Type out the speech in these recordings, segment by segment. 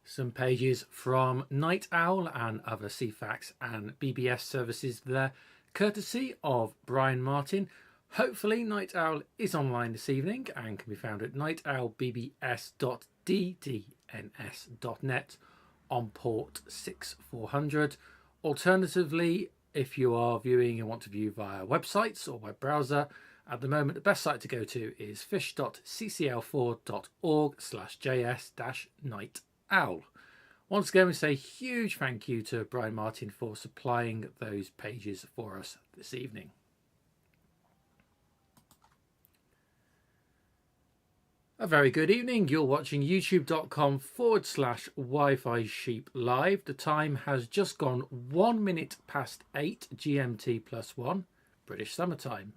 Some pages from Night Owl and other CFAX and BBS services there, courtesy of Brian Martin. Hopefully Night Owl is online this evening and can be found at nightowlbbs.ddns.net on port 6400. Alternatively, if you are viewing and want to view via websites or web browser, at the moment the best site to go to is fish.ccl4.org/js-night owl. Once again, we say a huge thank you to Brian Martin for supplying those pages for us this evening. A very good evening. You're watching youtube.com/Wi-Fi Sheep Live. The time has just gone 1 minute past 8 GMT +1 British Summer Time.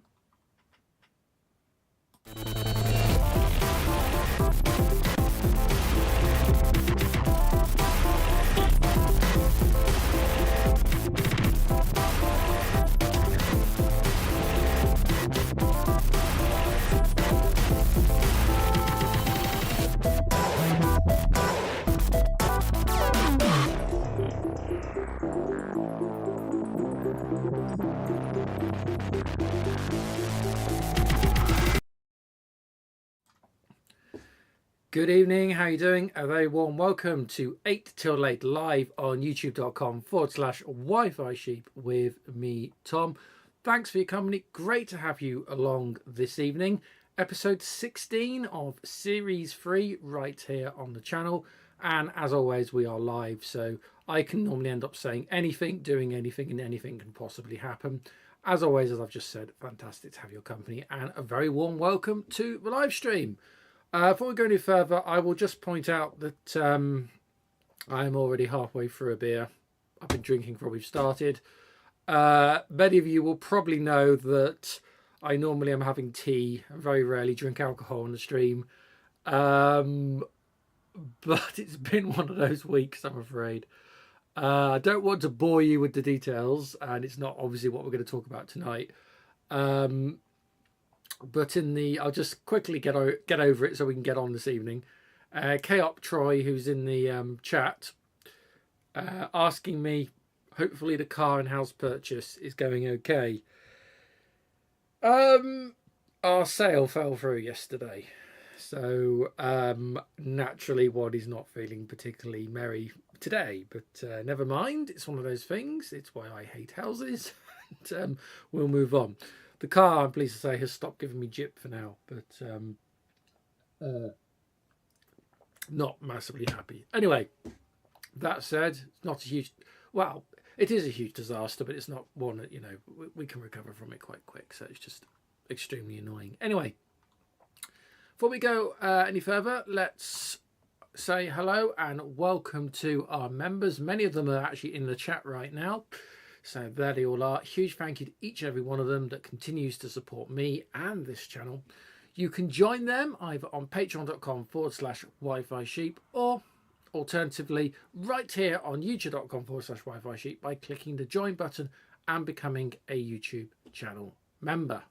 Good evening, how are you doing? A very warm welcome to 8 Till Late live on youtube.com/Wi-Fi Sheep with me, Tom. Thanks for your company. Great to have you along this evening. Episode 16 of Series 3 right here on the channel. And as always, we are live, so I can normally end up saying anything, doing anything, and anything can possibly happen. As always, as I've just said, fantastic to have your company and a very warm welcome to the live stream. Before we go any further, I will just point out that I'm already halfway through a beer. I've been drinking before we've started. Many of you will probably know that I normally am having tea. I very rarely drink alcohol on the stream. but it's been one of those weeks, I'm afraid. I don't want to bore you with the details, and it's not obviously what we're going to talk about tonight. But I'll just quickly get over it so we can get on this evening. K-Op Troy, who's in the chat, asking me, hopefully the car and house purchase is going okay. Our sale fell through yesterday, so naturally Waddy's not feeling particularly merry today, but never mind, it's one of those things. It's why I hate houses. And, we'll move on. The car, I'm pleased to say, has stopped giving me jip for now, but not massively happy. Anyway, that said, it's not a huge, well, it is a huge disaster, but it's not one that, you know, we can recover from it quite quick, so it's just extremely annoying. Anyway, before we go any further, let's say hello and welcome to our members. Many of them are actually in the chat right now, so there they all are. Huge thank you to each and every one of them that continues to support me and this channel. You can join them either on patreon.com/Wi-Fi Sheep, or alternatively right here on youtube.com/Wi-Fi Sheep by clicking the join button and becoming a YouTube channel member.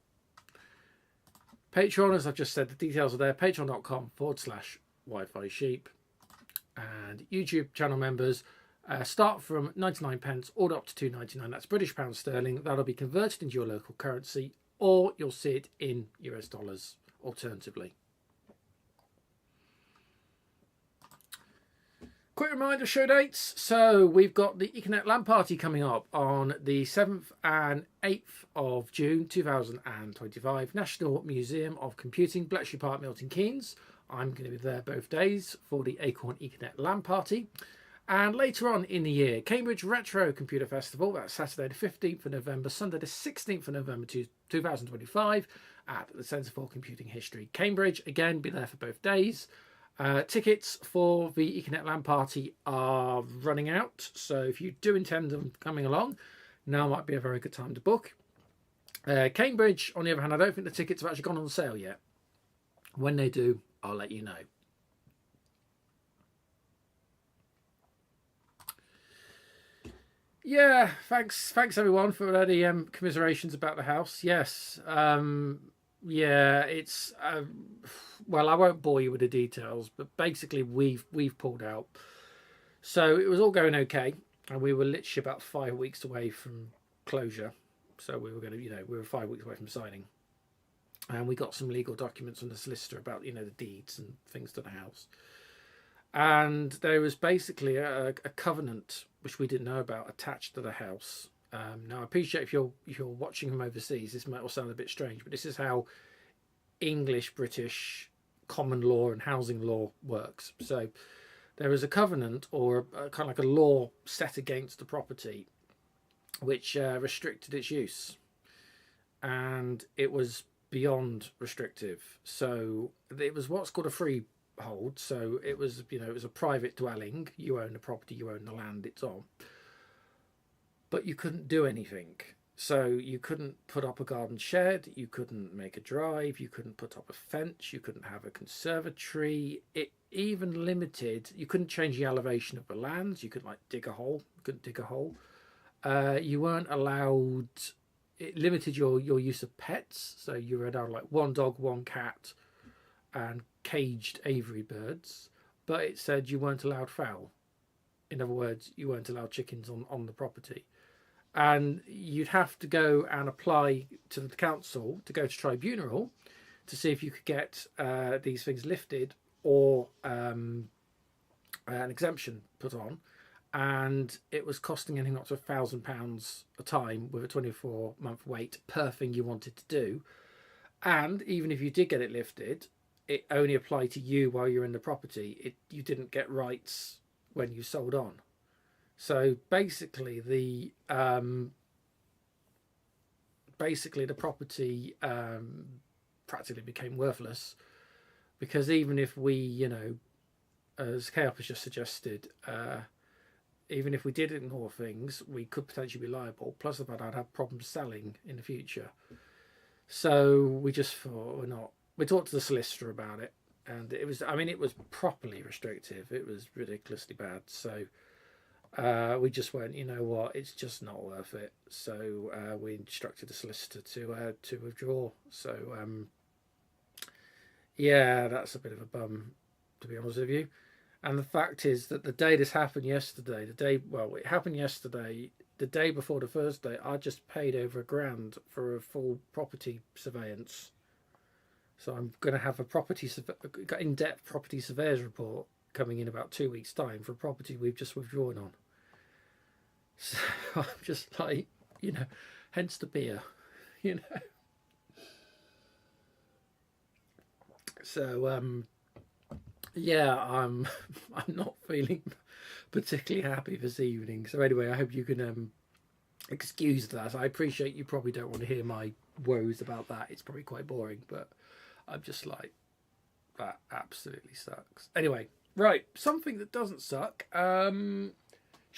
Patreon, as I've just said, the details are there, patreon.com/Wi-Fi Sheep. And YouTube channel members start from 99 pence all up to 2.99. That's British pounds sterling. That'll be converted into your local currency, or you'll see it in US dollars alternatively. Quick reminder, show dates. So we've got the Econet LAN party coming up on the 7th and 8th of June 2025. National Museum of Computing, Bletchley Park, Milton Keynes. I'm going to be there both days for the Acorn Econet LAN party. And later on in the year, Cambridge Retro Computer Festival. That's Saturday the 15th of November, Sunday the 16th of November 2025 at the Centre for Computing History, Cambridge. Again, be there for both days. Tickets for the Econet LAN party are running out, so if you do intend on coming along, now might be a very good time to book. Cambridge, on the other hand, I don't think the tickets have actually gone on sale yet. When they do, I'll let you know. Yeah, thanks everyone for the commiserations about the house. Yes, yeah, it's well, I won't bore you with the details, but basically we've pulled out. So it was all going okay, and we were literally about 5 weeks away from closure. So we were going to, we were 5 weeks away from signing, and we got some legal documents from the solicitor about, the deeds and things to the house. And there was basically a covenant, which we didn't know about, attached to the house. Now, I appreciate if you're watching from overseas, this might all sound a bit strange, but this is how English, British, common law and housing law works. So there is a covenant, or kind of like a law set against the property, which restricted its use. And it was beyond restrictive. So it was what's called a freehold. So it was, it was a private dwelling. You own the property, you own the land it's on. But you couldn't do anything. So you couldn't put up a garden shed, you couldn't make a drive, you couldn't put up a fence, you couldn't have a conservatory. It even limited, you couldn't change the elevation of the lands, you couldn't dig a hole, you weren't allowed, it limited your use of pets. So you were allowed like one dog, one cat, and caged aviary birds. But it said you weren't allowed fowl. In other words, you weren't allowed chickens on the property. And you'd have to go and apply to the council to go to tribunal to see if you could get these things lifted, or an exemption put on. And it was costing anything up to £1,000 a time with a 24-month wait per thing you wanted to do. And even if you did get it lifted, it only applied to you while you're in the property. You didn't get rights when you sold on. So basically the property practically became worthless, because even if we, as K-Op has just suggested, even if we did ignore things, we could potentially be liable. Plus the fact I'd have problems selling in the future. So we just thought we talked to the solicitor about it, and it was, I mean, it was properly restrictive. It was ridiculously bad. So we just went, you know what, it's just not worth it. So we instructed the solicitor to withdraw. So yeah, that's a bit of a bum, to be honest with you. And the fact is that the day this happened yesterday, it happened yesterday, the day before the Thursday, I just paid over £1,000 for a full property surveillance. So I'm going to have a in-depth property surveyor's report coming in about 2 weeks' time for a property we've just withdrawn on. So I'm just like, you know, hence the beer, you know. So yeah, I'm not feeling particularly happy this evening. So anyway, I hope you can excuse that. I appreciate you probably don't want to hear my woes about that. It's probably quite boring, but I'm just like, that absolutely sucks. Anyway, right, something that doesn't suck. Should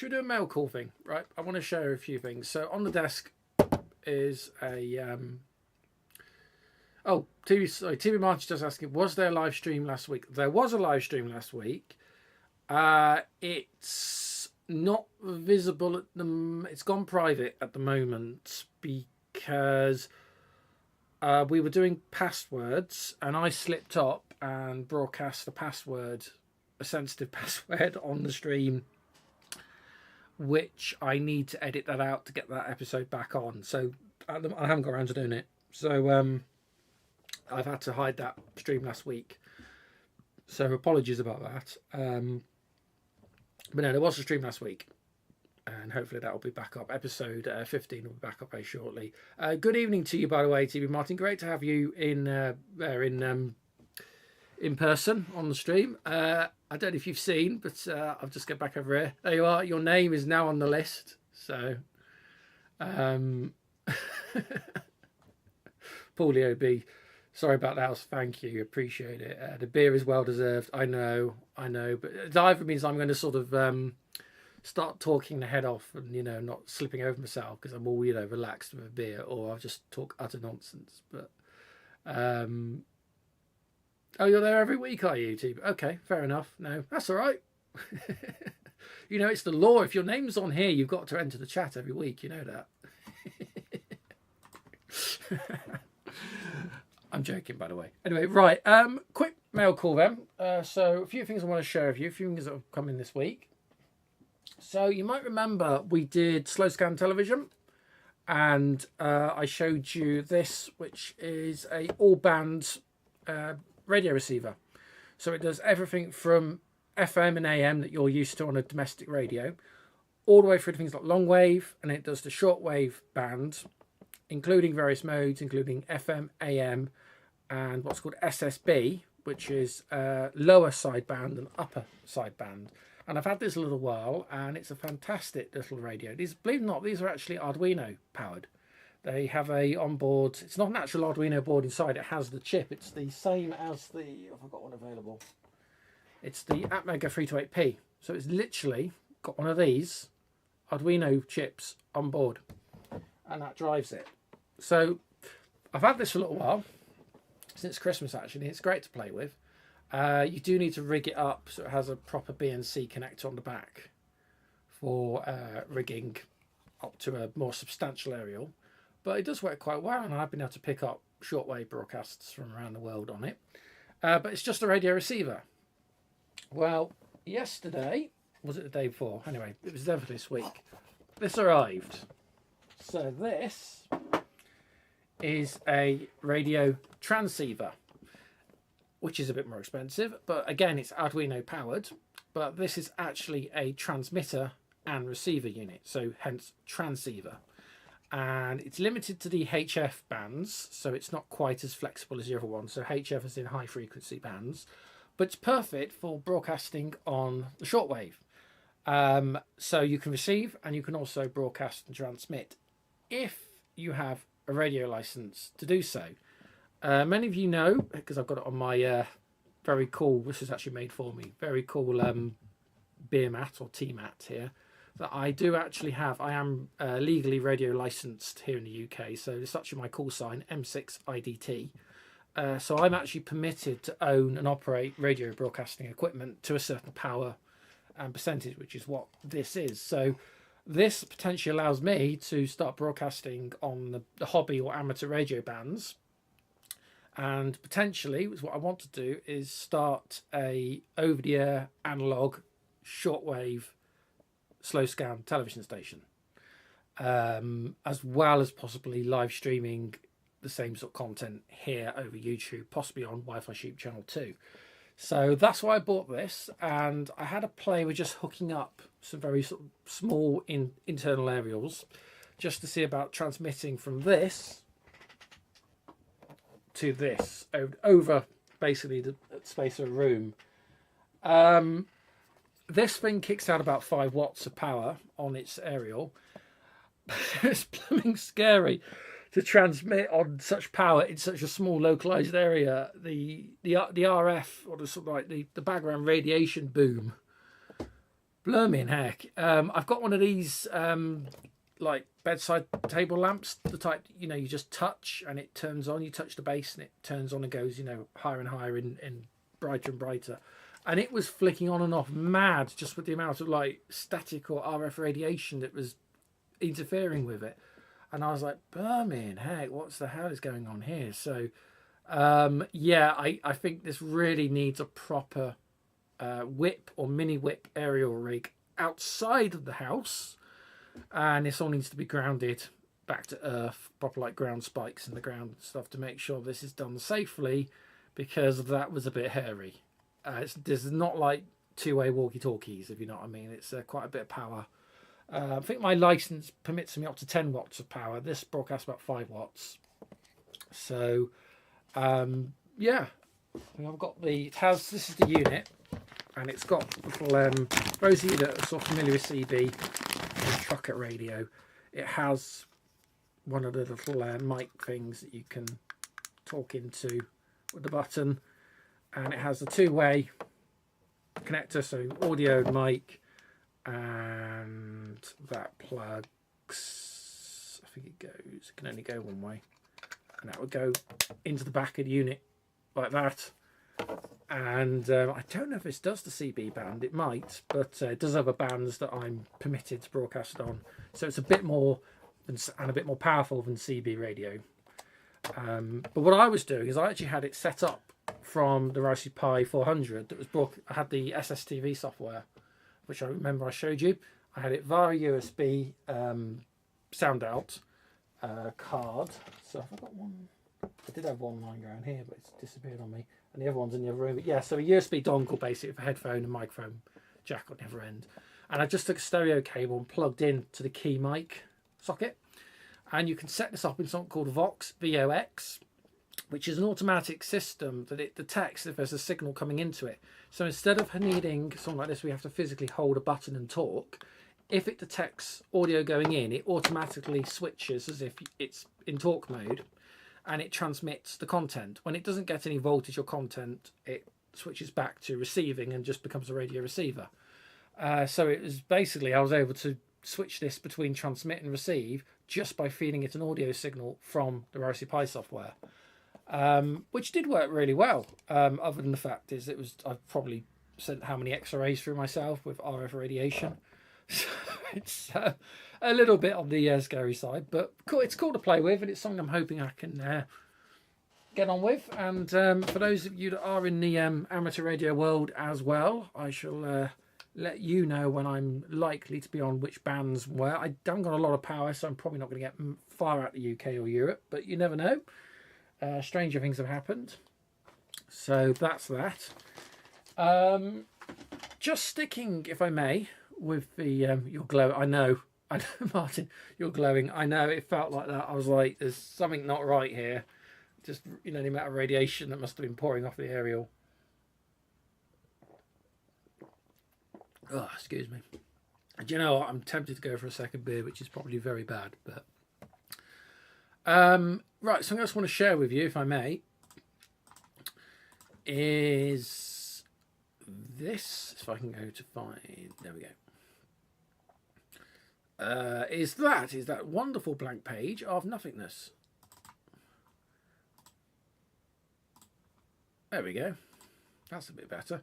we do a mail call thing? Right, I want to share a few things. So on the desk is a TV March just asking, was there a live stream last week? There was a live stream last week. It's not visible at it's gone private at the moment because we were doing passwords and I slipped up and broadcast a sensitive password on the stream, which I need to edit that out to get that episode back on. So I haven't got around to doing it. So I've had to hide that stream last week. So apologies about that. But no, there was a stream last week. And hopefully that will be back up. Episode 15 will be back up very shortly. Good evening to you, by the way, TV Martin. Great to have you in person on the stream. I don't know if you've seen, but I'll just get back over here. There you are. Your name is now on the list. So, Paulio B. Sorry about the house. Thank you. Appreciate it. The beer is well deserved. I know. But it either means I'm going to sort of start talking the head off and, you know, not slipping over myself because I'm all, you know, relaxed with a beer, or I'll just talk utter nonsense. But, oh, you're there every week, are you, T? Okay, fair enough. No, that's all right. You know, it's the law. If your name's on here, you've got to enter the chat every week. You know that. I'm joking, by the way. Anyway, right. Quick mail call then. So a few things I want to share with you. A few things that have come in this week. So you might remember we did slow scan television, and I showed you this, which is a all band radio receiver. So it does everything from FM and AM that you're used to on a domestic radio, all the way through to things like long wave, and it does the shortwave band, including various modes, including FM, AM, and what's called SSB, which is lower sideband and upper sideband. And I've had this a little while, and it's a fantastic little radio. These, believe it or not, these are actually Arduino powered. They have a onboard. It's not an actual Arduino board inside. It has the chip. It's the same as the. I've got one available. It's the Atmega 328P. So it's literally got one of these Arduino chips on board, and that drives it. So I've had this for a little while, since Christmas actually. It's great to play with. You do need to rig it up so it has a proper BNC connector on the back for rigging up to a more substantial aerial. But it does work quite well, and I've been able to pick up shortwave broadcasts from around the world on it. But it's just a radio receiver. Well, yesterday, was it the day before? Anyway, it was definitely this week. This arrived. So this is a radio transceiver, which is a bit more expensive, but again, it's Arduino powered. But this is actually a transmitter and receiver unit, so hence transceiver. And it's limited to the HF bands, so it's not quite as flexible as the other one. So HF is in high frequency bands, but it's perfect for broadcasting on the shortwave. So you can receive and you can also broadcast and transmit if you have a radio license to do so. Many of you know, because I've got it on my very cool, this is actually made for me, very cool beer mat or tea mat here, that I do actually have. I am legally radio licensed here in the UK, so it's actually my call sign, M6IDT. So I'm actually permitted to own and operate radio broadcasting equipment to a certain power and percentage, which is what this is. So this potentially allows me to start broadcasting on the hobby or amateur radio bands. And potentially, what I want to do is start a over-the-air analog shortwave slow scan television station, as well as possibly live streaming the same sort of content here over YouTube, possibly on Wi-Fi Sheep Channel 2. So that's why I bought this, and I had a play with just hooking up some very sort of small internal aerials just to see about transmitting from this to this over basically the space of a room. This thing kicks out about 5 watts of power on its aerial. It's blooming scary to transmit on such power in such a small localized area. The RF, or the sort of like the background radiation boom. Blooming heck. I've got one of these like bedside table lamps, the type, you know, you just touch and it turns on. You touch the base and it turns on and goes, you know, higher and higher and brighter and brighter. And it was flicking on and off mad just with the amount of like static or RF radiation that was interfering with it. And I was like, blooming heck, what's the hell is going on here? So yeah, I think this really needs a proper whip or mini whip aerial rig outside of the house, and this all needs to be grounded back to earth, proper like ground spikes in the ground and stuff, to make sure this is done safely, because that was a bit hairy. This is not like two-way walkie-talkies, if you know what I mean. It's quite a bit of power. I think my license permits me up to 10 watts of power. This broadcasts about 5 watts. So yeah, I've got this is the unit, and it's got little those of you that are sort of familiar with CB and trucker radio, it has one of the little mic things that you can talk into with the button, and it has a two-way connector, so audio mic, and that plugs, I think it can only go one way, and that would go into the back of the unit like that. And I don't know if this does the CB band, it might, but it does other bands that I'm permitted to broadcast on, so it's a bit more and a bit more powerful than CB radio. But what I was doing is I actually had it set up from the Raspberry Pi 400 that was I had the SSTV software, which I remember I showed you. I had it via USB sound out card. So I've got one. I did have one lying around here, but it's disappeared on me. And the other one's in the other room. But yeah, so a USB dongle basically for headphone and microphone jack on the other end. And I just took a stereo cable and plugged in to the key mic socket. And you can set this up in something called Vox, VOX, which is an automatic system that it detects if there's a signal coming into it. So instead of needing something like this, we have to physically hold a button and talk. If it detects audio going in, it automatically switches as if it's in talk mode, and it transmits the content. When it doesn't get any voltage or content, it switches back to receiving and just becomes a radio receiver. So it was basically, I was able to switch this between transmit and receive just by feeding it an audio signal from the Raspberry Pi software, which did work really well. Other than the fact is I've probably sent how many X-rays through myself with RF radiation. So it's a little bit on the scary side, but cool. It's cool to play with, and it's something I'm hoping I can get on with. And for those of you that are in the amateur radio world as well, I shall let you know when I'm likely to be on which bands where. I haven't got a lot of power, so I'm probably not going to get far out the UK or Europe, but you never know. Stranger things have happened. So that's that. Just sticking, if I may, with the your glow. I know, Martin, you're glowing. I know it felt like that. I was like, there's something not right here. Just, you know, the amount of radiation that must have been pouring off the aerial. Oh, excuse me. Do you know what? I'm tempted to go for a second beer, which is probably very bad. But right, something else I want to share with you, if I may, is this. If I can go to find, there we go. Is that wonderful blank page of nothingness. There we go. That's a bit better.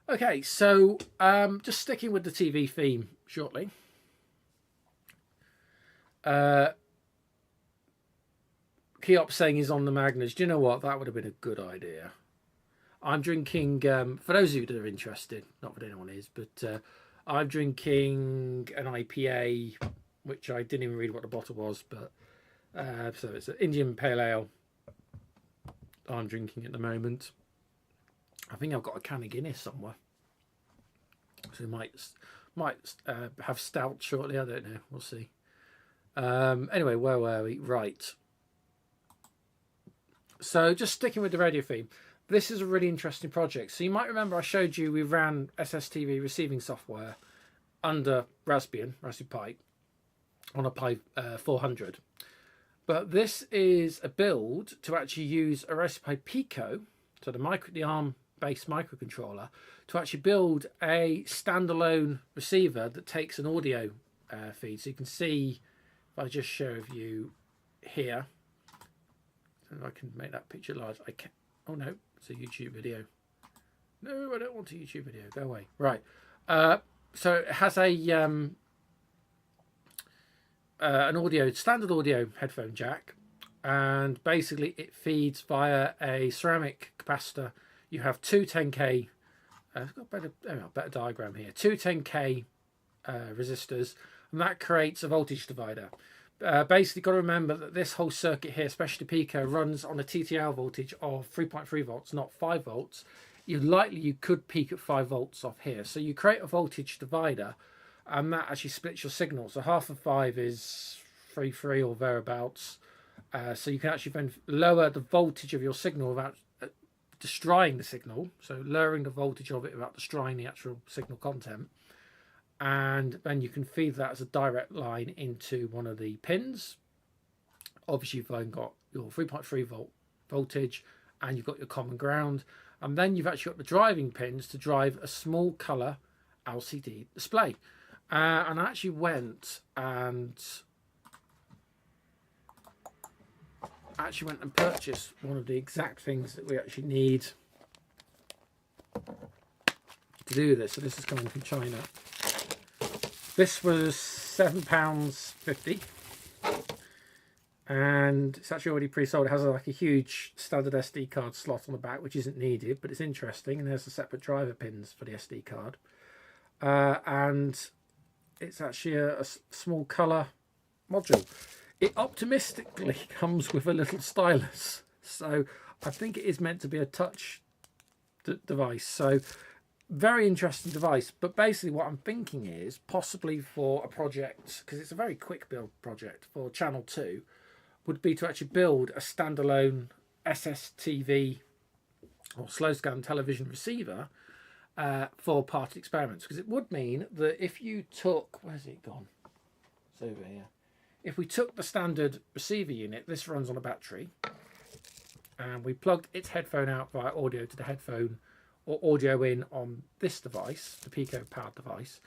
Okay, so just sticking with the TV theme shortly. Keop saying he's on the Magners. Do you know what? That would have been a good idea. I'm drinking, for those of you that are interested, not that anyone is, but I'm drinking an IPA, which I didn't even read what the bottle was, but so it's an Indian Pale Ale I'm drinking at the moment. I think I've got a can of Guinness somewhere. So we might have stout shortly. I don't know. We'll see. Anyway, where were we? Right. So just sticking with the radio theme. This is a really interesting project. So you might remember I showed you we ran SSTV receiving software under Raspberry Pi on a Pi 400. But this is a build to actually use a Raspberry Pi Pico, so the ARM-based microcontroller, to actually build a standalone receiver that takes an audio feed. So you can see, if I just show you here, if I can make that picture large, I can. Oh no, it's a YouTube video. No, I don't want a YouTube video. Go away. Right. So it has a an standard audio headphone jack, and basically it feeds via a ceramic capacitor. You have two 10K. I've got a better diagram here. Two 10K resistors, and that creates a voltage divider. Basically, got to remember that this whole circuit here, especially Pico, runs on a TTL voltage of 3.3 volts, not 5 volts. You could peak at 5 volts off here. So you create a voltage divider, and that actually splits your signal. So half of 5 is 3.3 or thereabouts. So you can actually then lower the voltage of your signal without destroying the signal. So lowering the voltage of it without destroying the actual signal content. And then you can feed that as a direct line into one of the pins. Obviously, you've then got your 3.3 volt voltage, and you've got your common ground. And then you've actually got the driving pins to drive a small colour LCD display. And I actually went and purchased one of the exact things that we actually need to do this. So this is coming from China. This was £7.50, and it's actually already pre-sold. It has like a huge standard SD card slot on the back, which isn't needed, but it's interesting. And there's the separate driver pins for the SD card, and it's actually a small colour module. It optimistically comes with a little stylus, so I think it is meant to be a touch device. So very interesting device. But basically what I'm thinking is possibly for a project, because it's a very quick build project for Channel 2, would be to actually build a standalone SSTV or slow scan television receiver for party experiments. Because it would mean that if you took, where's it gone? It's over here. If we took the standard receiver unit, this runs on a battery, and we plugged its headphone out via audio to the headphone or audio in on this device, the Pico powered device,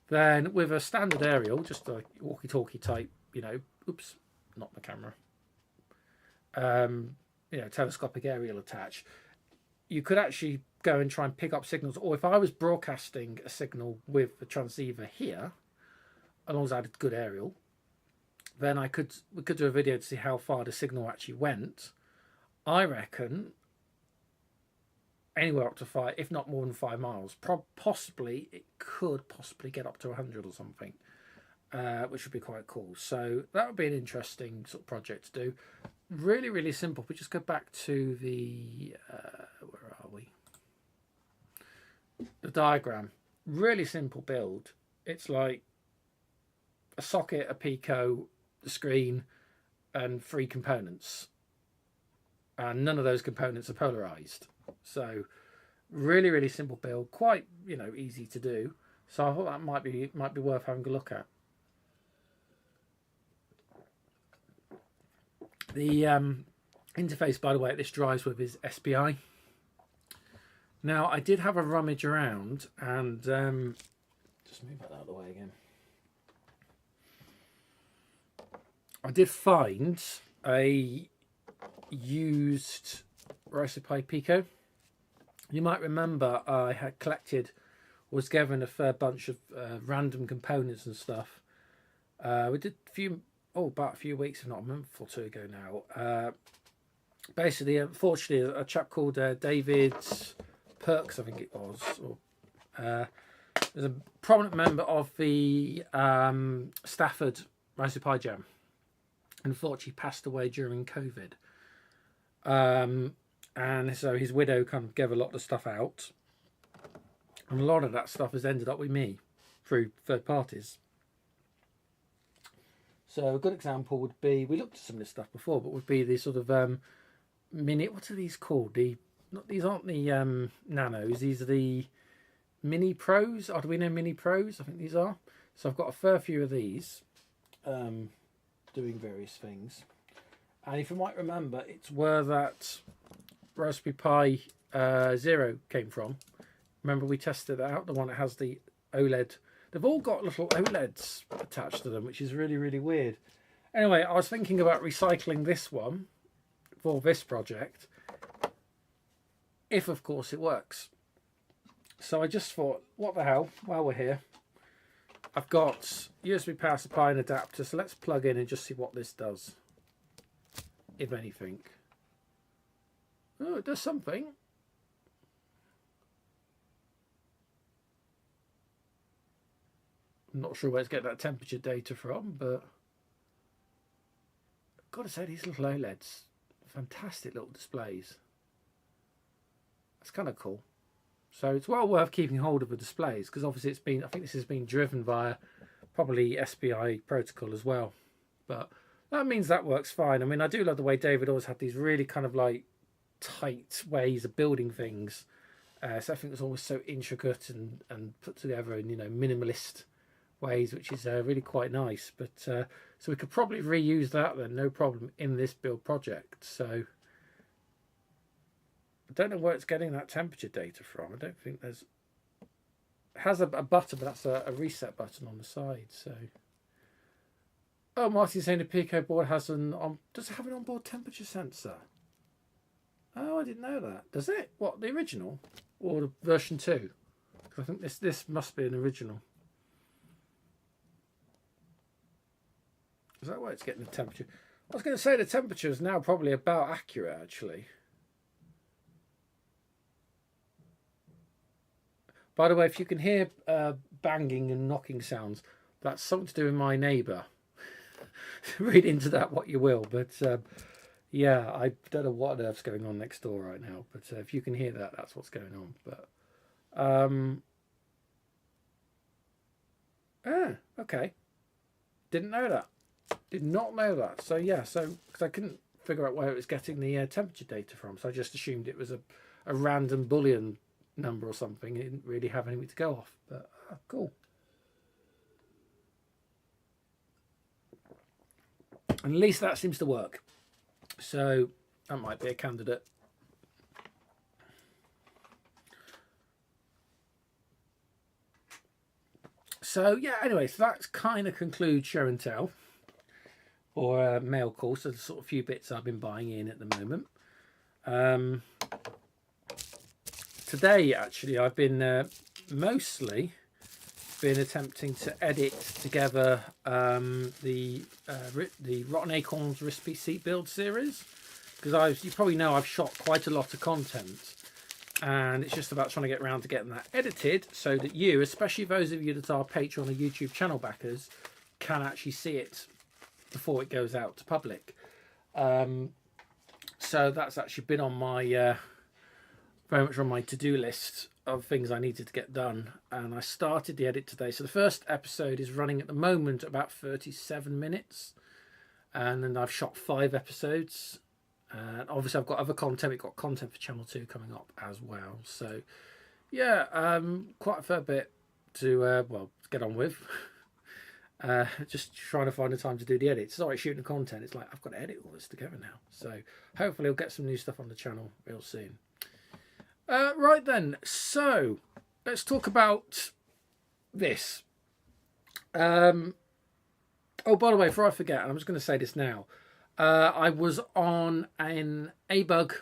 then with a standard aerial, just a walkie-talkie type, oops, not the camera, telescopic aerial attached, you could actually go and try and pick up signals. Or if I was broadcasting a signal with the transceiver here, as long as I had a good aerial, then we could do a video to see how far the signal actually went. I reckon anywhere up to 5, if not more than 5 miles. Possibly, it could possibly get up to 100 or something, which would be quite cool. So that would be an interesting sort of project to do. Really, really simple. But just go back to the, where are we? The diagram. Really simple build. It's like a socket, a Pico, the screen, and 3 components. And none of those components are polarized. So really, really simple build, quite easy to do. So I thought that might be worth having a look at. The interface, by the way, this drives with is SPI. Now I did have a rummage around, and just move that out of the way again. I did find a used Raspberry Pi Pico You might remember I had was given a fair bunch of random components and stuff. We did about a few weeks, if not a month or two ago now. Basically, unfortunately, a chap called David Perks, I think it was, was a prominent member of the Stafford Raspberry Pi Jam. Unfortunately, passed away during COVID. And so his widow kind of gave a lot of stuff out. And a lot of that stuff has ended up with me through third parties. So a good example would be, we looked at some of this stuff before, but would be the sort of mini, what are these called? These aren't the Nanos, these are the Mini Pros, Arduino Mini Pros, I think these are. So I've got a fair few of these doing various things. And if you might remember, it's where that Raspberry Pi Zero came from. Remember we tested it out, the one that has the OLED. They've all got little OLEDs attached to them, which is really, really weird. Anyway, I was thinking about recycling this one for this project, if of course it works. So I just thought, what the hell, while we're here, I've got USB power supply and adapter, so let's plug in and just see what this does, if anything. Oh, it does something. I'm not sure where it's getting that temperature data from, but I've got to say, these little OLEDs, fantastic little displays. That's kind of cool. So it's well worth keeping hold of the displays, because obviously I think this has been driven via probably SPI protocol as well. But that means that works fine. I mean, I do love the way David always had these really kind of like tight ways of building things. So everything was always so intricate and put together in, minimalist ways, which is really quite nice. But so we could probably reuse that then, no problem, in this build project. So I don't know where it's getting that temperature data from. I don't think there's... It has a button, but that's a reset button on the side. So, oh, Marty's saying the Pico board has does it have an onboard temperature sensor? Oh, I didn't know that. Does it? What, the original or the version 2? Because I think this must be an original. Is that why it's getting the temperature? I was going to say the temperature is now probably about accurate, actually. By the way, if you can hear banging and knocking sounds, that's something to do with my neighbour. Read into that what you will. But yeah, I don't know what on earth's going on next door right now. But if you can hear that, that's what's going on. But okay. Didn't know that. Did not know that. So yeah, because I couldn't figure out where it was getting the temperature data from, so I just assumed it was a random Boolean number or something. It didn't really have anything to go off. But cool. And at least that seems to work. So that might be a candidate. So yeah, anyway, so that's kind of concludes show and tell, or mail call. So there's sort of a few bits I've been buying in at the moment. Today, actually, I've been mostly attempting to edit together the Rotten Acorns Recipe Seat Build series, because you probably know I've shot quite a lot of content, and it's just about trying to get around to getting that edited so that you, especially those of you that are Patreon or YouTube channel backers, can actually see it before it goes out to public. So that's actually been on my very much on my to-do list of things I needed to get done, and I started the edit today. So the first episode is running at the moment about 37 minutes, and then I've shot 5 episodes, and obviously I've got other content. We've got content for channel 2 coming up as well. So yeah, quite a fair bit to get on with. Just trying to find the time to do the edit. Sorry, shooting the content, it's like I've got to edit all this together now. So hopefully I'll get some new stuff on the channel real soon. Right then, so let's talk about this. Oh, by the way, before I forget, and I'm just going to say this now, I was on an ABUG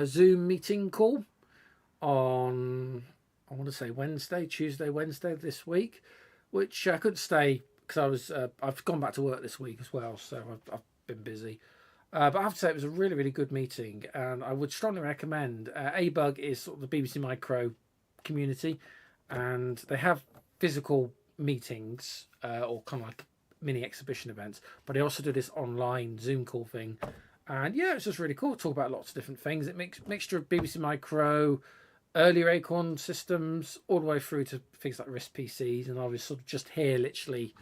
Zoom meeting call on, I want to say Tuesday, Wednesday this week, which I couldn't stay because I was, I've gone back to work this week as well, so I've been busy. But I have to say it was a really, really good meeting, and I would strongly recommend. ABUG is sort of the BBC Micro community, and they have physical meetings or kind of like mini exhibition events, but they also do this online Zoom call thing. And yeah, it's just really cool. Talk about lots of different things. It makes mixture of BBC Micro, earlier Acorn systems, all the way through to things like RISC PCs, and I was sort of just here literally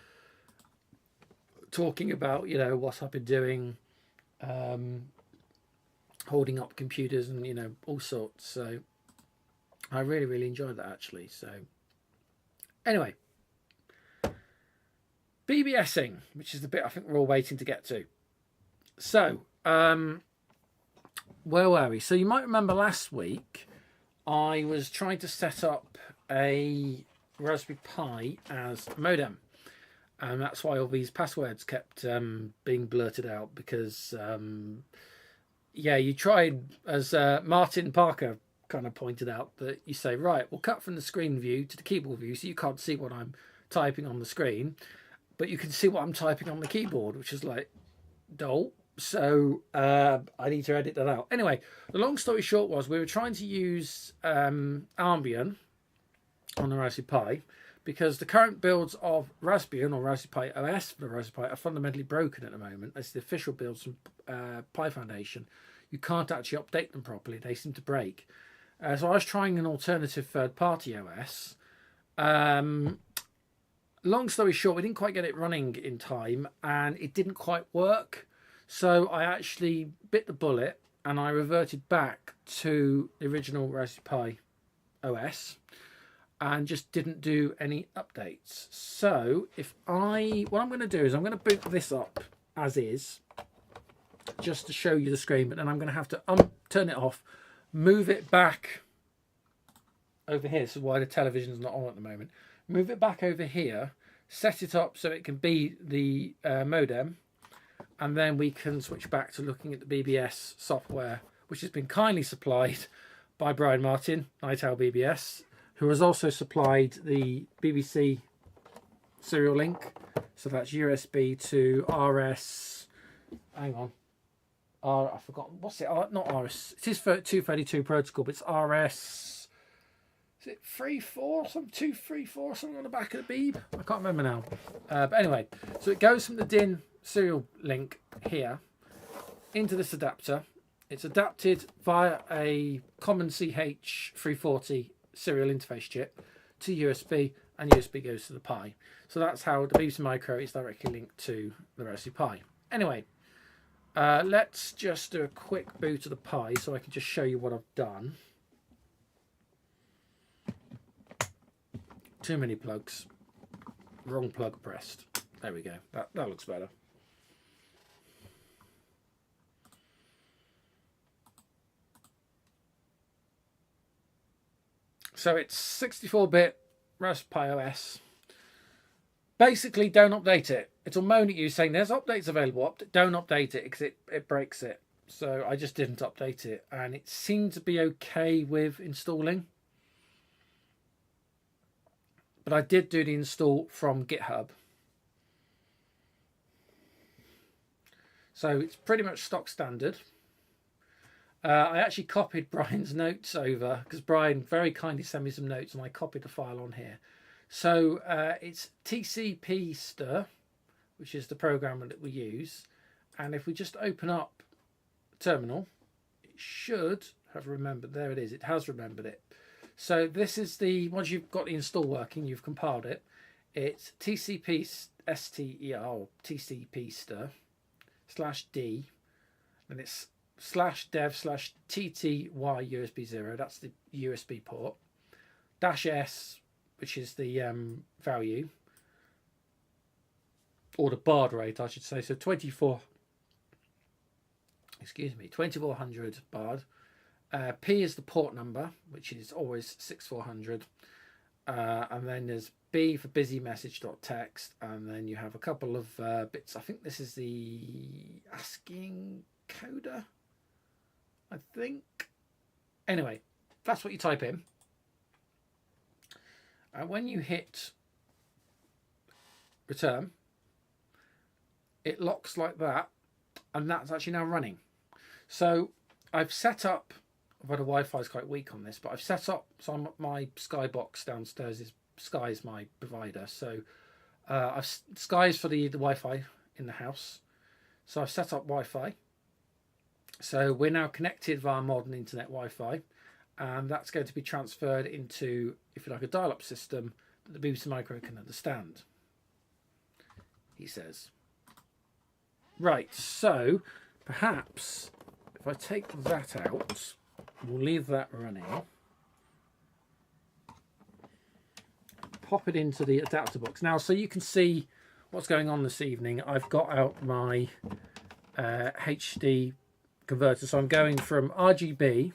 talking about, you know, what I've been doing, holding up computers and, you know, all sorts. So I really, really enjoyed that actually. So anyway, BBSing, which is the bit I think we're all waiting to get to. So where were we? So you might remember last week I was trying to set up a Raspberry Pi as a modem. And that's why all these passwords kept being blurted out, because, yeah, you tried, as Martin Parker kind of pointed out, that you say, right, we'll cut from the screen view to the keyboard view so you can't see what I'm typing on the screen, but you can see what I'm typing on the keyboard, which is like, dull. So I need to edit that out. Anyway, the long story short was we were trying to use Armbian on the Raspberry Pi, because the current builds of Raspbian or Raspberry Pi OS for the Raspberry Pi are fundamentally broken at the moment. That's the official builds from Pi Foundation. You can't actually update them properly. They seem to break. So I was trying an alternative third-party OS. Long story short, we didn't quite get it running in time, and it didn't quite work. So I actually bit the bullet, and I reverted back to the original Raspberry Pi OS, and just didn't do any updates. So what I'm going to do is I'm going to boot this up as is, just to show you the screen, but then I'm going to have to turn it off, move it back over here. This is why the television's not on at the moment. Move it back over here, set it up so it can be the modem, and then we can switch back to looking at the BBS software, which has been kindly supplied by Brian Martin, Night Owl BBS, who has also supplied the BBC serial link. So that's USB to RS. Hang on. I forgot. What's it? Not RS. It is 232 protocol, but it's RS. Is it 34? Some 234, something on the back of the Beeb? I can't remember now. But anyway, so it goes from the DIN serial link here into this adapter. It's adapted via a common CH340 serial interface chip to USB, and USB goes to the Pi. So that's how the BBC Micro is directly linked to the Raspberry Pi. Anyway, let's just do a quick boot of the Pi so I can just show you what I've done. Too many plugs. Wrong plug pressed. There we go. That looks better. So it's 64-bit Raspberry Pi OS. Basically, don't update it. It'll moan at you saying there's updates available. Don't update it because it breaks it. So I just didn't update it, and it seemed to be okay with installing. But I did do the install from GitHub. So it's pretty much stock standard. I actually copied Brian's notes over because Brian very kindly sent me some notes, and I copied the file on here. So it's TCP-stir, which is the program that we use. And if we just open up terminal, it should have remembered. There it is. It has remembered it. So this is the, once you've got the install working, you've compiled it. It's TCP-STER, TCP-stir /D, and it's /dev/TTY USB 0. That's the USB port. -S, which is the value, or the baud rate, I should say. So 2400 baud. P is the port number, which is always 6400. And then there's B for busy message.txt, and then you have a couple of bits. I think this is the ASCII encoder, I think. Anyway, that's what you type in. And when you hit return, it locks like that, and that's actually now running. So I've set up, but the Wi-Fi is quite weak on this, but I've set up, so my Sky box downstairs is Sky is my provider. So Sky is for the Wi-Fi in the house. So I've set up Wi-Fi. So we're now connected via modern internet Wi-Fi, and that's going to be transferred into, if you like, a dial-up system that the BBC Micro can understand, he says. Right, so perhaps if I take that out, we'll leave that running. Pop it into the adapter box. Now, so you can see what's going on this evening. I've got out my HD converter. So I'm going from RGB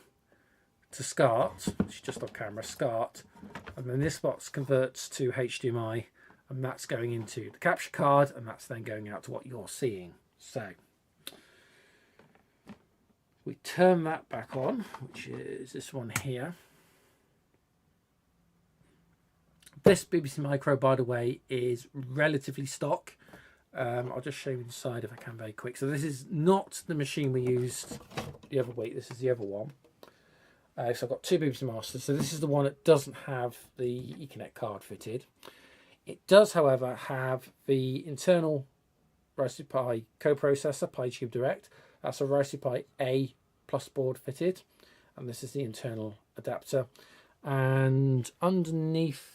to SCART, which is just off camera, SCART. And then this box converts to HDMI, and that's going into the capture card, and that's then going out to what you're seeing. So we turn that back on, which is this one here. This BBC Micro, by the way, is relatively stock. I'll just show you inside if I can very quick. So this is not the machine we used the other week. This is the other one. So I've got two BBC Masters. So this is the one that doesn't have the Ethernet card fitted. It does, however, have the internal Raspberry Pi coprocessor, PiTube Direct. That's a Raspberry Pi A plus board fitted. And this is the internal adapter. And underneath,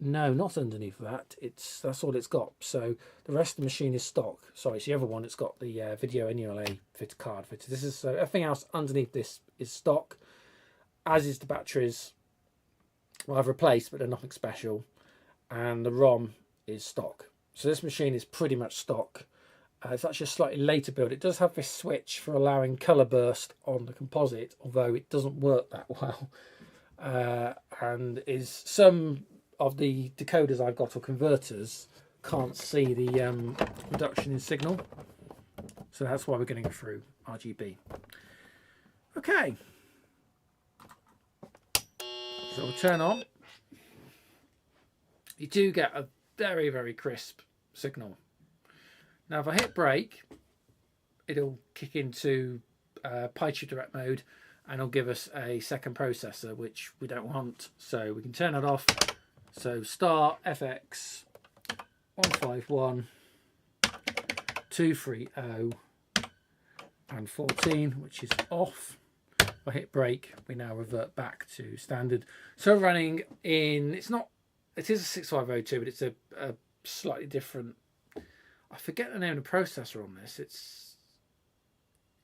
no, not underneath that. That's all it's got. So the rest of the machine is stock. Sorry, it's the other one. It's got the video NULA fit card fitted. This is so everything else underneath this is stock, as is the batteries. Well, I've replaced, but they're nothing special. And the ROM is stock. So this machine is pretty much stock. It's actually a slightly later build. It does have this switch for allowing colour burst on the composite, although it doesn't work that well. And is some of the decoders I've got, or converters, can't see the reduction in signal. So that's why we're getting through RGB. Okay. So we'll turn on. You do get a very, very crisp signal. Now, if I hit brake, it'll kick into PiTube Direct mode, and it'll give us a second processor, which we don't want. So we can turn it off. So start FX 151, 230, and 14, which is off. If I hit brake, we now revert back to standard. So running in, it is a 6502, but it's a slightly different, I forget the name of the processor on this.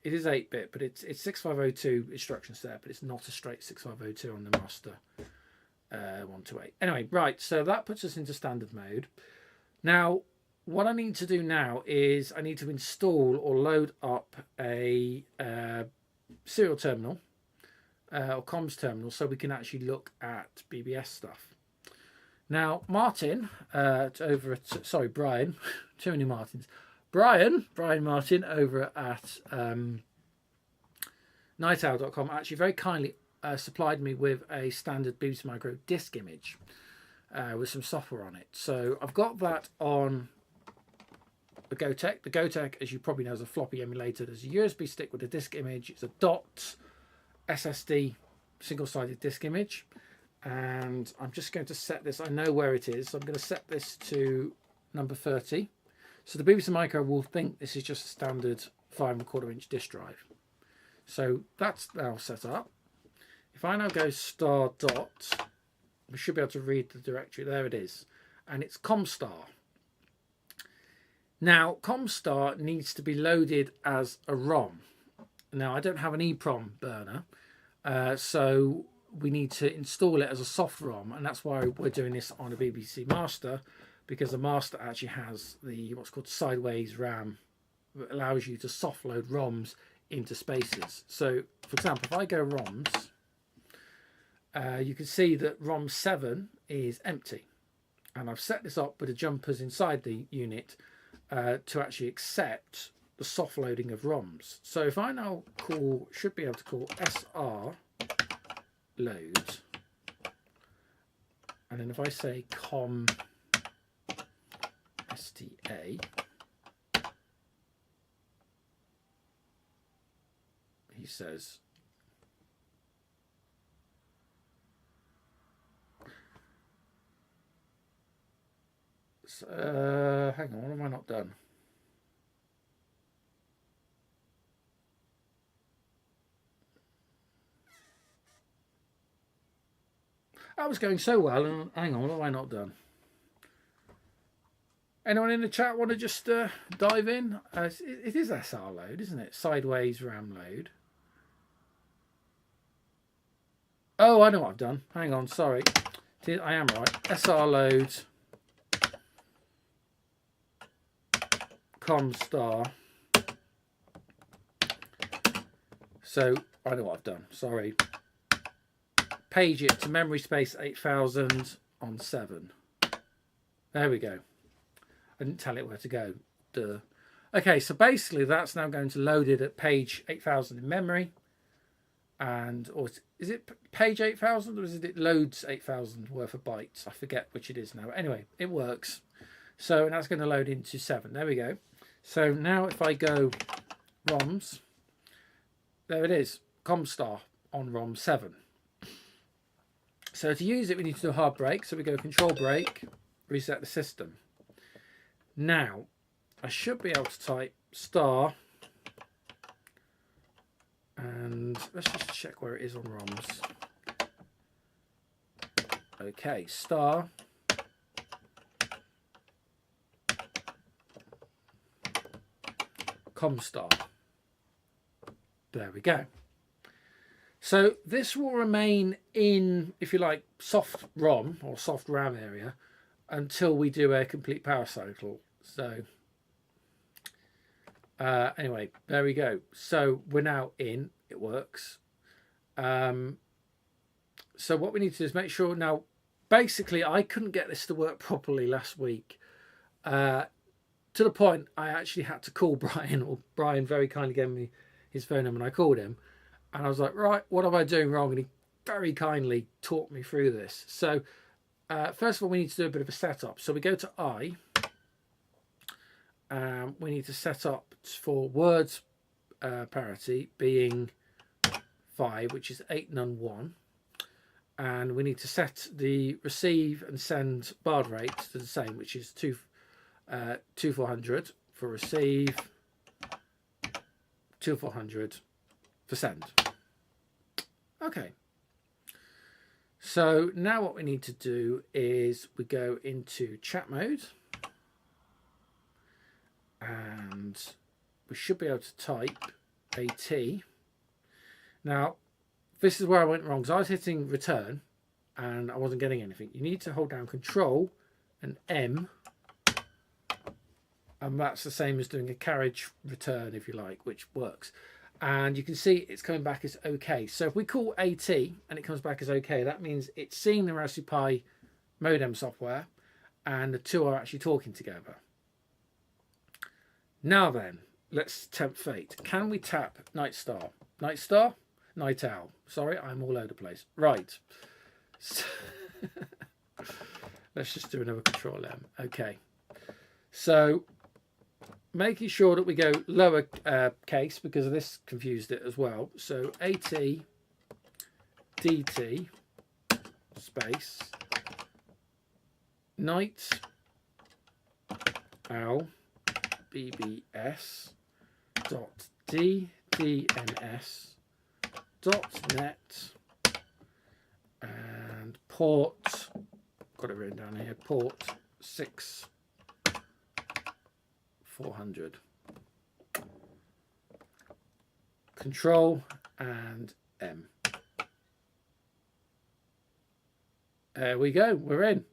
It is 8-bit, but it's 6502 instruction set, but it's not a straight 6502 on the master 128. Anyway, right, so that puts us into standard mode. Now, what I need to do now is I need to install or load up a serial terminal or comms terminal so we can actually look at BBS stuff. Now, Martin, Brian, too many Martins. Brian Martin over at nightowl.com actually very kindly supplied me with a standard BBC Micro disk image with some software on it. So I've got that on the Gocart. The Gocart, as you probably know, is a floppy emulator. There's a USB stick with a disk image. It's a dot SSD single-sided disk image. And I'm just going to set this, I know where it is, so I'm going to set this to number 30. So the BBC Micro will think this is just a standard 5¼ disk drive. So that's now set up. If I now go star dot, we should be able to read the directory. There it is. And it's Comstar. Now, Comstar needs to be loaded as a ROM. Now, I don't have an EEPROM burner, so we need to install it as a soft ROM, and that's why we're doing this on a BBC Master, because the Master actually has the what's called sideways RAM that allows you to soft load ROMs into spaces. So, for example, if I go ROMs, you can see that ROM 7 is empty, and I've set this up with the jumpers inside the unit to actually accept the soft loading of ROMs. So if I now should be able to call SR load, and then if I say com sta, he says hang on, what have I not done? That was going so well, and hang on, what have I not done? Anyone in the chat want to just dive in? It is SR load, isn't it? Sideways RAM load. Oh, I know what I've done. Hang on, sorry. I am right. SR load com star. So I know what I've done. Sorry. Page it to memory space 8000 on 7. There we go. I didn't tell it where to go. Duh. Okay, so basically that's now going to load it at page 8000 in memory. And, or is it page 8000 or is it loads 8000 worth of bytes? I forget which it is now. Anyway, it works. So that's going to load into 7. There we go. So now if I go ROMs, there it is. Comstar on ROM 7. So to use it, we need to do a hard break. So we go control break, reset the system. Now, I should be able to type star, and let's just check where it is on ROMs. Okay, star, comstar. There we go. So this will remain in, if you like, soft ROM or soft RAM area until we do a complete power cycle. So anyway, there we go. So we're now in, it works. So what we need to do is make sure now, basically I couldn't get this to work properly last week to the point I actually had to call Brian, or Brian very kindly gave me his phone number and I called him. And I was like, right, what am I doing wrong? And he very kindly talked me through this. So first of all, we need to do a bit of a setup. So we go to I. We need to set up for words parity being 5, which is 8, none, 1. And we need to set the receive and send baud rate to the same, which is 2400 for receive, 2400 for send. Okay. So now what we need to do is we go into chat mode and we should be able to type AT. Now, this is where I went wrong because I was hitting return and I wasn't getting anything. You need to hold down Control and M, and that's the same as doing a carriage return, if you like, which works. And you can see it's coming back as OK. So if we call AT and it comes back as OK, that means it's seeing the Raspberry Pi modem software and the two are actually talking together. Now then, let's tempt fate. Can we tap Night Star? Night Star? Night Owl. Sorry, I'm all over the place. Right. So let's just do another Control M. OK. So making sure that we go lower case because this confused it as well. So AT DT space Night Owl BBS dot DDNS dot net and port, got it written down here, port 6400. Control and M. There we go, we're in.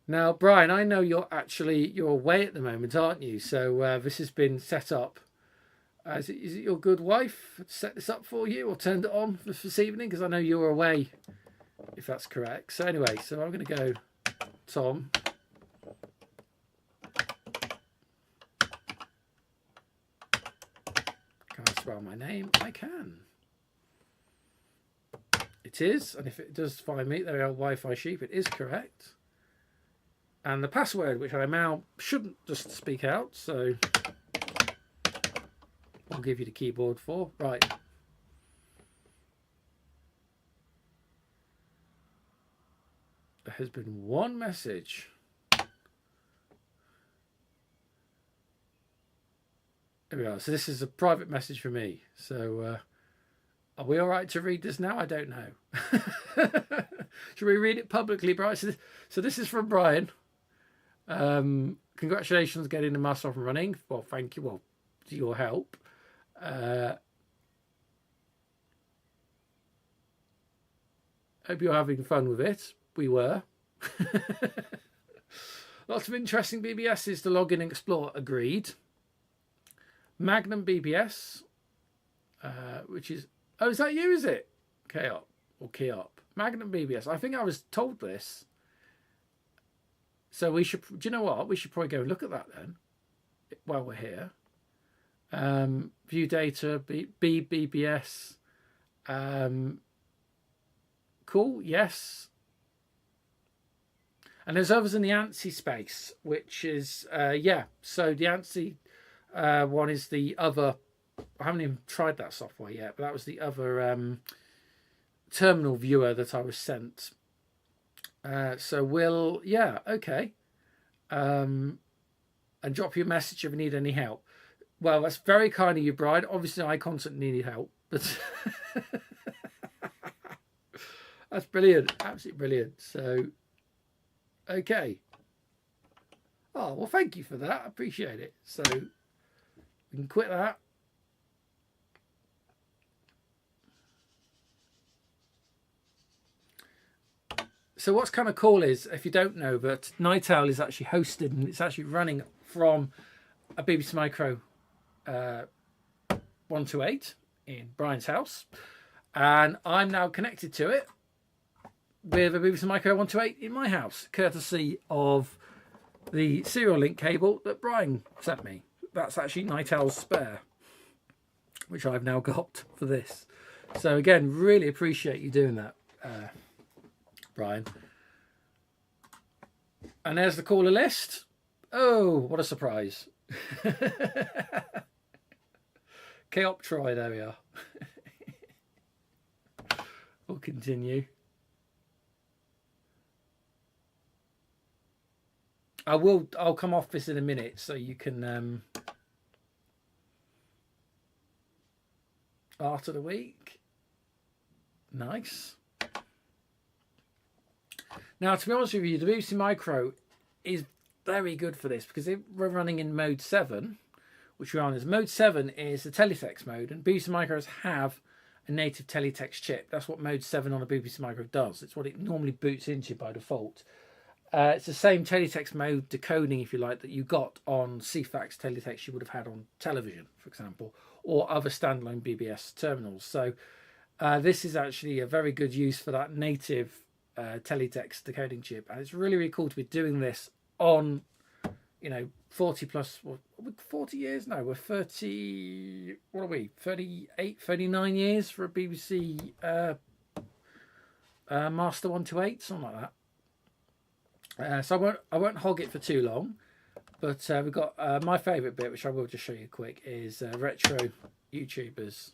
Now, Brian, I know you're away at the moment, aren't you? So this has been set up. Is it your good wife set this up for you or turned it on this evening? Because I know you're away, if that's correct. So anyway, so I'm going to go Tom. Can I spell my name? I can. it is. And if it does find me, there we are, Wi-Fi sheep. It is correct. And the password, which I now shouldn't just speak out, so I'll give you the keyboard for. Right. There has been one message. There we are. So this is a private message for me. So are we all right to read this now? I don't know. Should we read it publicly, Brian? So this is from Brian. Congratulations getting the master off and running. Well, thank you. Well, to your help. Hope you're having fun with it. We were. Lots of interesting BBSs to log in and explore. Agreed. Magnum BBS, which is... Oh, is that you, is it? K-op or K-op. Magnum BBS. I think I was told this. So we should... Do you know what? We should probably go and look at that then while we're here. View data, BBS. Cool, yes. And there's others in the ANSI space, which is, yeah. So the ANSI one is the other, I haven't even tried that software yet, but that was the other terminal viewer that I was sent. So we'll, yeah, okay. And drop you a message if you need any help. Well, that's very kind of you, Brian. Obviously, I constantly need help, but that's brilliant. Absolutely brilliant. So, okay. Oh, well, thank you for that. I appreciate it. So, we can quit that. So what's kind of cool is, if you don't know, that Night Owl is actually hosted and it's actually running from a BBC Micro 128 in Brian's house. And I'm now connected to it with a BBC Micro 128 in my house, courtesy of the serial link cable that Brian sent me. That's actually Night Owl's spare, which I've now got for this. So again, really appreciate you doing that, Brian. And there's the caller list. Oh, what a surprise. K-op Troy, there we are. We'll continue. I'll come off this in a minute so you can art of the week. Nice. Now, to be honest with you, the BBC Micro is very good for this because we're running in mode 7, which we're on. As mode 7 is the teletext mode, and BBC Micros have a native teletext chip. That's what mode 7 on a BBC Micro does. It's what it normally boots into by default. It's the same teletext mode decoding, if you like, that you got on CFAX teletext you would have had on television, for example, or other standalone BBS terminals. So this is actually a very good use for that native teletext decoding chip, and it's really, really cool to be doing this on, 40 plus, 40 years? No, we're 30, what are we, 38, 39 years for a BBC Master 128, something like that. So I won't hog it for too long, but we've got my favourite bit, which I will just show you quick, is retro YouTubers.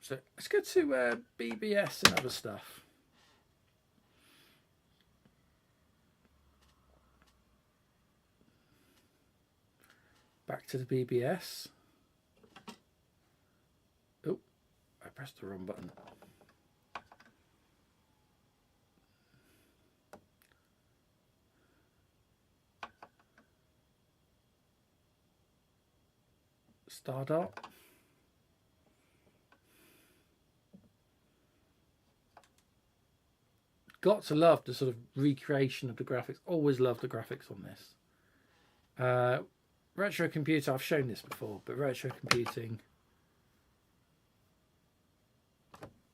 So let's go to BBS and other stuff. Back to the BBS. Oh, I pressed the wrong button. Stardot. Got to love the sort of recreation of the graphics. Always love the graphics on this. Retro computer, I've shown this before, but retro computing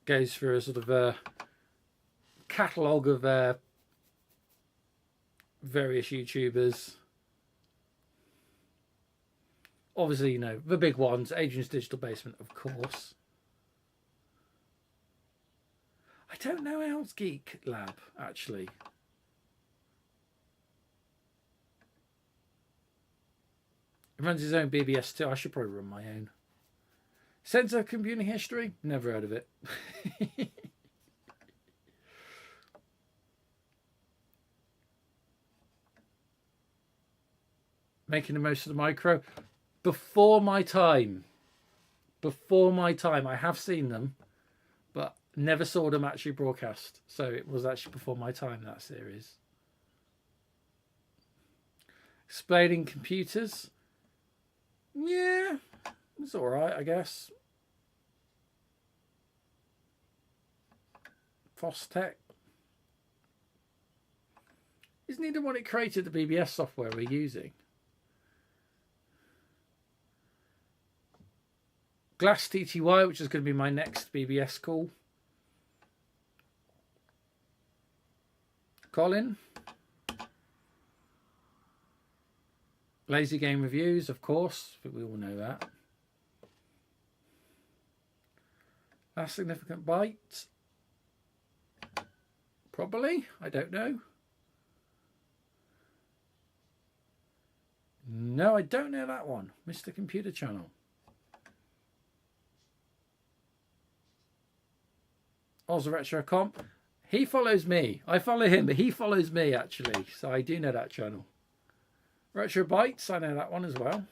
goes through a sort of a catalogue of various YouTubers. Obviously, you know, the big ones, Adrian's Digital Basement, of course. I don't know Al's Geek Lab, actually. He runs his own BBS too. I should probably run my own. Centre of Computing History? Never heard of it. Making the most of the micro. Before my time. Before my time. I have seen them, but never saw them actually broadcast. So it was actually before my time, that series. Explaining computers. Yeah, it's all right, I guess. Fostech. Isn't he the one that created the BBS software we're using? Glass TTY, which is going to be my next BBS call. Colin. Lazy Game Reviews, of course. I think we all know that. Last Significant Bite. Probably. I don't know. No, I don't know that one. Mr. Computer Channel. Oz Retro Comp. He follows me. I follow him, but he follows me, actually. So I do know that channel. Retro Bytes, I know that one as well.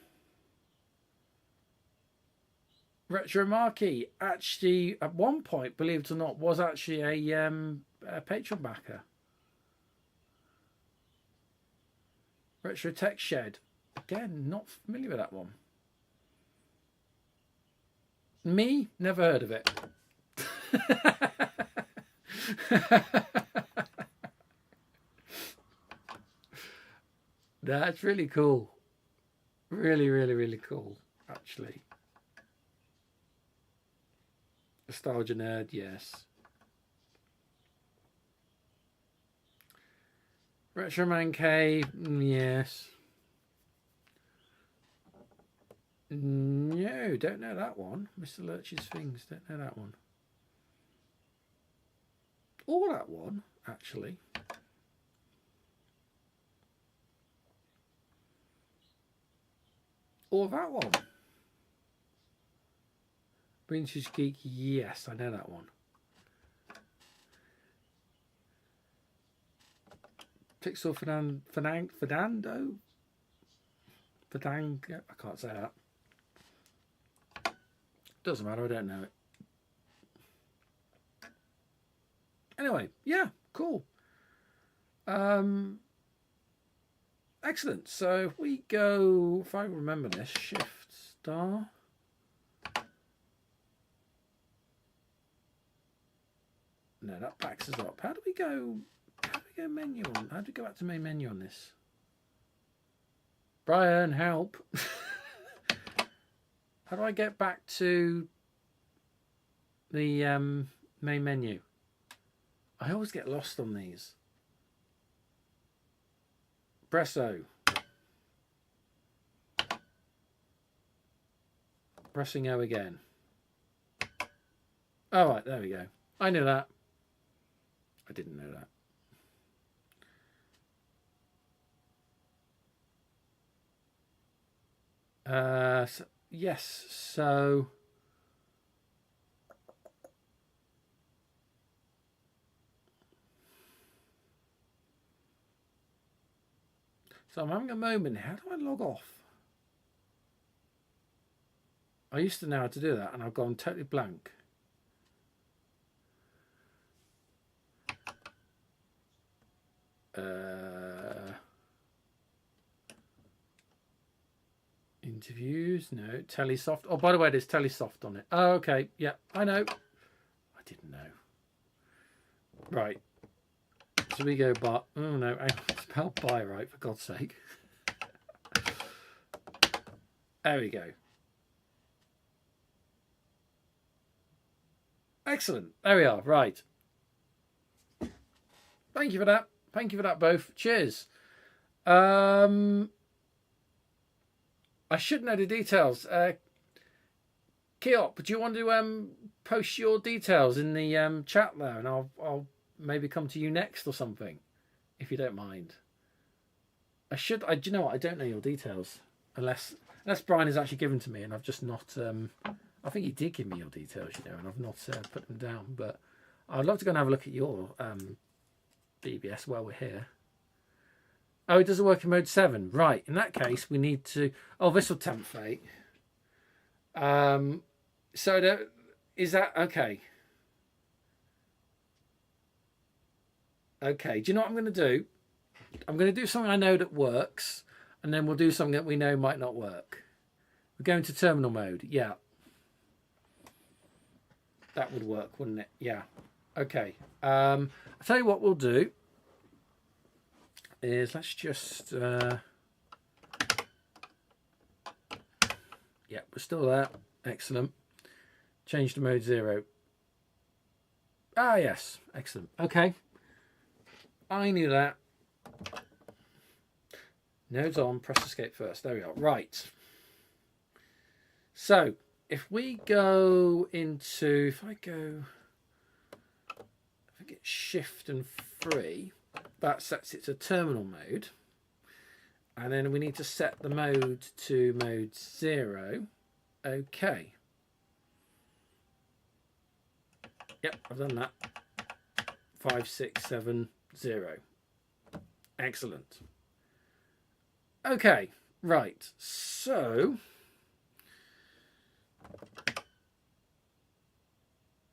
Retro Marquee, actually, at one point, believe it or not, was actually a Patreon backer. Retro Tech Shed. Again, not familiar with that one. Me, never heard of it. That's really cool. Really, really, really cool, actually. Nostalgia Nerd, yes. Retro Man Cave, yes. No, don't know that one. Mr. Lurch's Things, don't know that one. Or that one, actually. Or that one. Vintage Geek, yes, I know that one. Pixel Fernando? Ferdang, I can't say that. Doesn't matter, I don't know it. Anyway, yeah, cool. Excellent. So if we go, if I remember this, Shift Star. No, that backs us up. How do we go menu on? How do we go back to main menu on this? Brian, help. How do I get back to the main menu? I always get lost on these. Presso. Pressing O again. All right, there we go. I knew that. I didn't know that. Yes, so I'm having a moment. How do I log off? I used to know how to do that, and I've gone totally blank. Interviews, no. Telesoft. Oh, by the way, there's Telesoft on it. Oh, okay. Yeah, I know. I didn't know. Right. So we go by. Oh, no. Spell by right, for God's sake. There we go. Excellent. There we are. Right. Thank you for that. Thank you for that both. Cheers. I should know the details. Keop, do you want to post your details in the chat there, and I'll maybe come to you next or something, if you don't mind. Do you know what? I don't know your details unless Brian has actually given to me, and I've just not. I think he did give me your details, you know, and I've not put them down. But I'd love to go and have a look at your BBS while we're here. Oh, it doesn't work in mode 7. Right. In that case, we need to. Oh, this will tempt fate. Is that okay? Okay. Do you know what I'm going to do? I'm going to do something I know that works, and then we'll do something that we know might not work. We're going to terminal mode. Yeah. That would work, wouldn't it? Yeah. Okay. I'll tell you what we'll do is let's just... yeah, we're still there. Excellent. Change to mode 0. Ah, yes. Excellent. Okay. I knew that. Nodes on. Press escape first. There we are. Right. So, if we go into... If I get shift and free, that sets it to terminal mode. And then we need to set the mode to mode 0. Okay. Yep, I've done that. 5, 6, 7, 0. Excellent. Okay, right. So,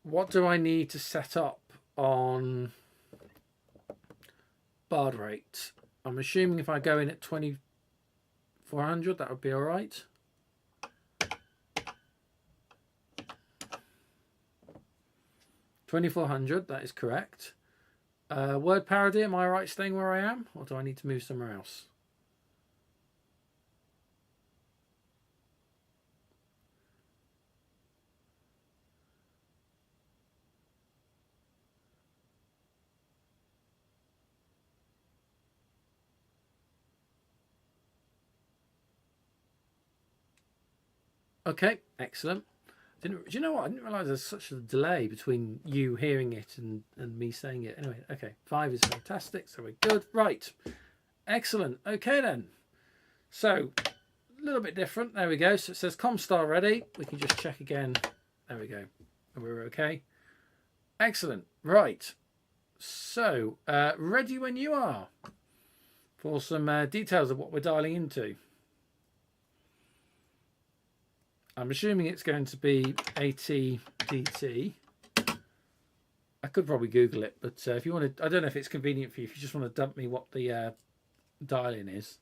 what do I need to set up on baud rate? I'm assuming if I go in at 2400, that would be all right. $2,400, that is correct. Word parody, am I right staying where I am? Or do I need to move somewhere else? Okay, excellent. Do you know what? I didn't realise there's such a delay between you hearing it and me saying it. Anyway, okay. 5 is fantastic, so we're good. Right. Excellent. Okay then. So, a little bit different. There we go. So it says ComStar ready. We can just check again. There we go. And we're okay. Excellent. Right. So, ready when you are for some details of what we're dialing into. I'm assuming it's going to be ATDT. I could probably Google it, but if you want to, I don't know if it's convenient for you. If you just want to dump me what the dial-in is,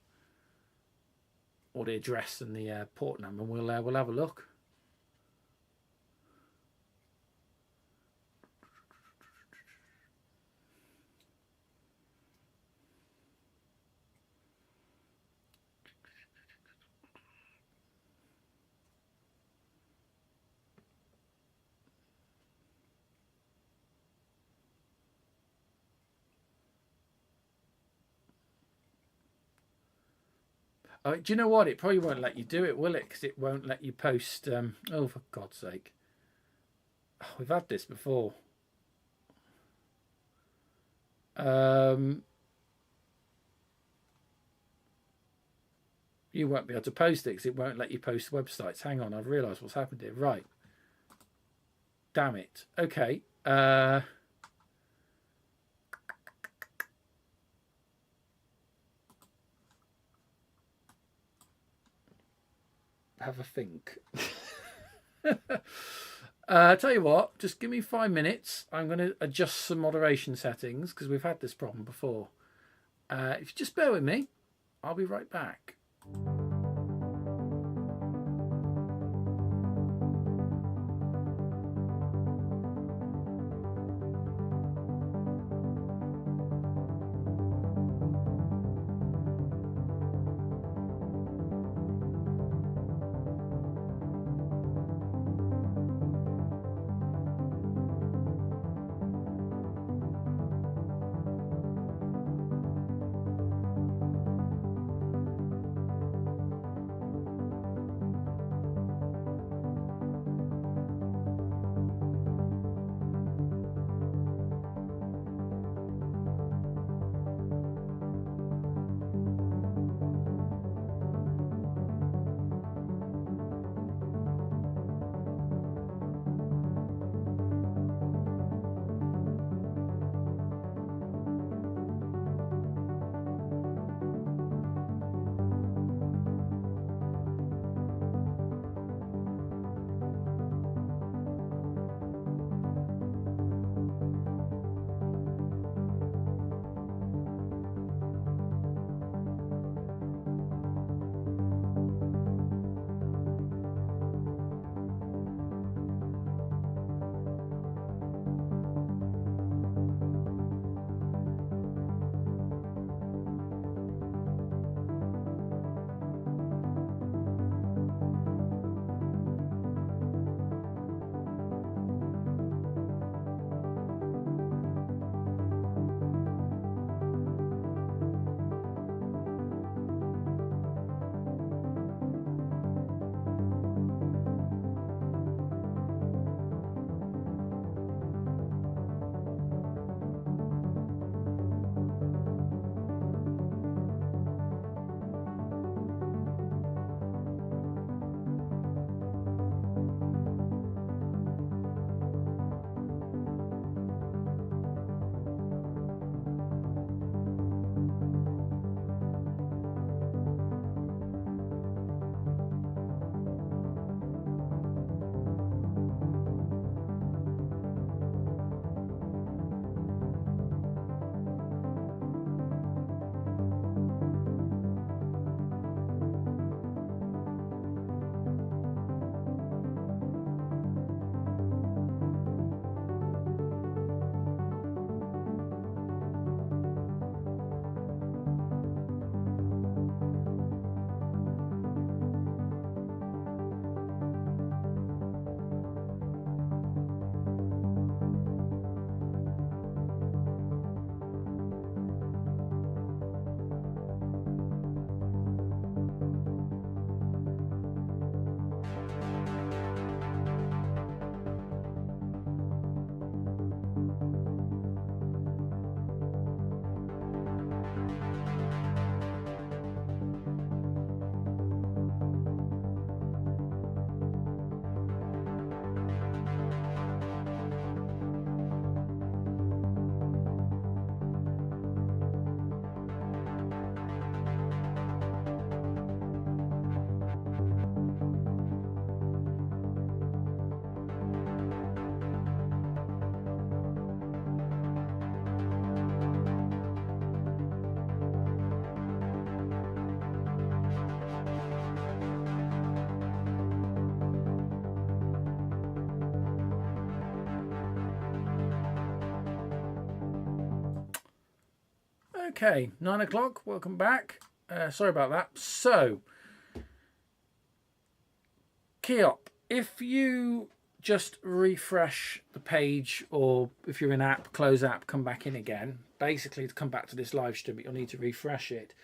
or the address and the port number, we'll have a look. Do you know what? It probably won't let you do it, will it? Because it won't let you post. Oh, for God's sake. Oh, we've had this before. You won't be able to post it because it won't let you post websites. Hang on, I've realised what's happened here. Right. Damn it. Okay. Have a think. Tell you what, just give me 5 minutes. I'm going to adjust some moderation settings because we've had this problem before. If you just bear with me, I'll be right back. Okay, 9 o'clock. Welcome back. Sorry about that. So, Keop, if you just refresh the page, or if you're in app, close app, come back in again. Basically, to come back to this live stream, but you'll need to refresh it.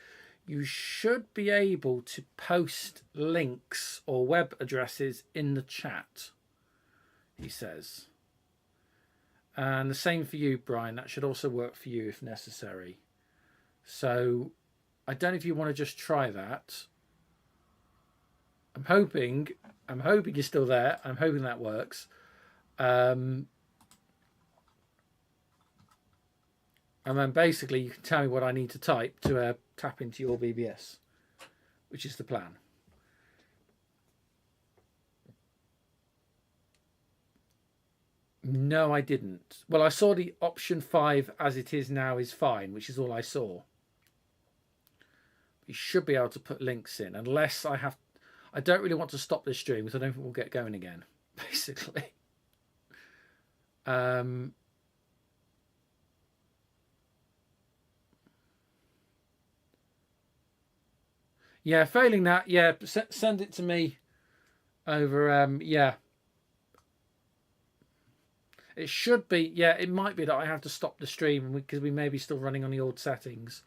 You should be able to post links or web addresses in the chat, he says. And the same for you, Brian. That should also work for you if necessary. So I don't know if you want to just try that. I'm hoping you're still there. I'm hoping that works. And then basically you can tell me what I need to type to tap into your BBS, which is the plan. No, I didn't. Well, I saw the option 5 as it is now is fine, which is all I saw. You should be able to put links in, unless I don't really want to stop this stream because I don't think we'll get going again, basically. Yeah, failing that, yeah, send it to me over, yeah. It should be, yeah, it might be that I have to stop the stream because we may be still running on the old settings.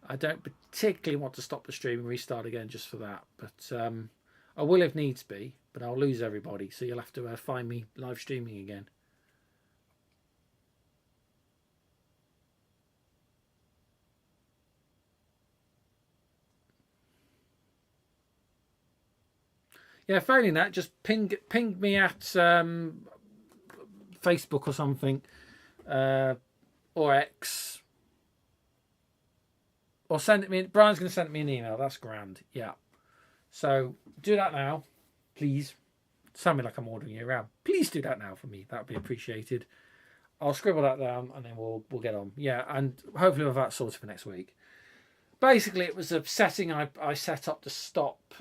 I don't particularly want to stop the stream and restart again just for that. But I will if needs be, but I'll lose everybody. So you'll have to find me live streaming again. Yeah, failing that, just ping me at Facebook or something, or X. Or send it me. Brian's going to send me an email. That's grand. Yeah. So do that now, please. Sound me like I'm ordering you around. Please do that now for me. That'd be appreciated. I'll scribble that down and then we'll get on. Yeah, and hopefully we'll have that sorted for next week. Basically, it was a setting I set up to stop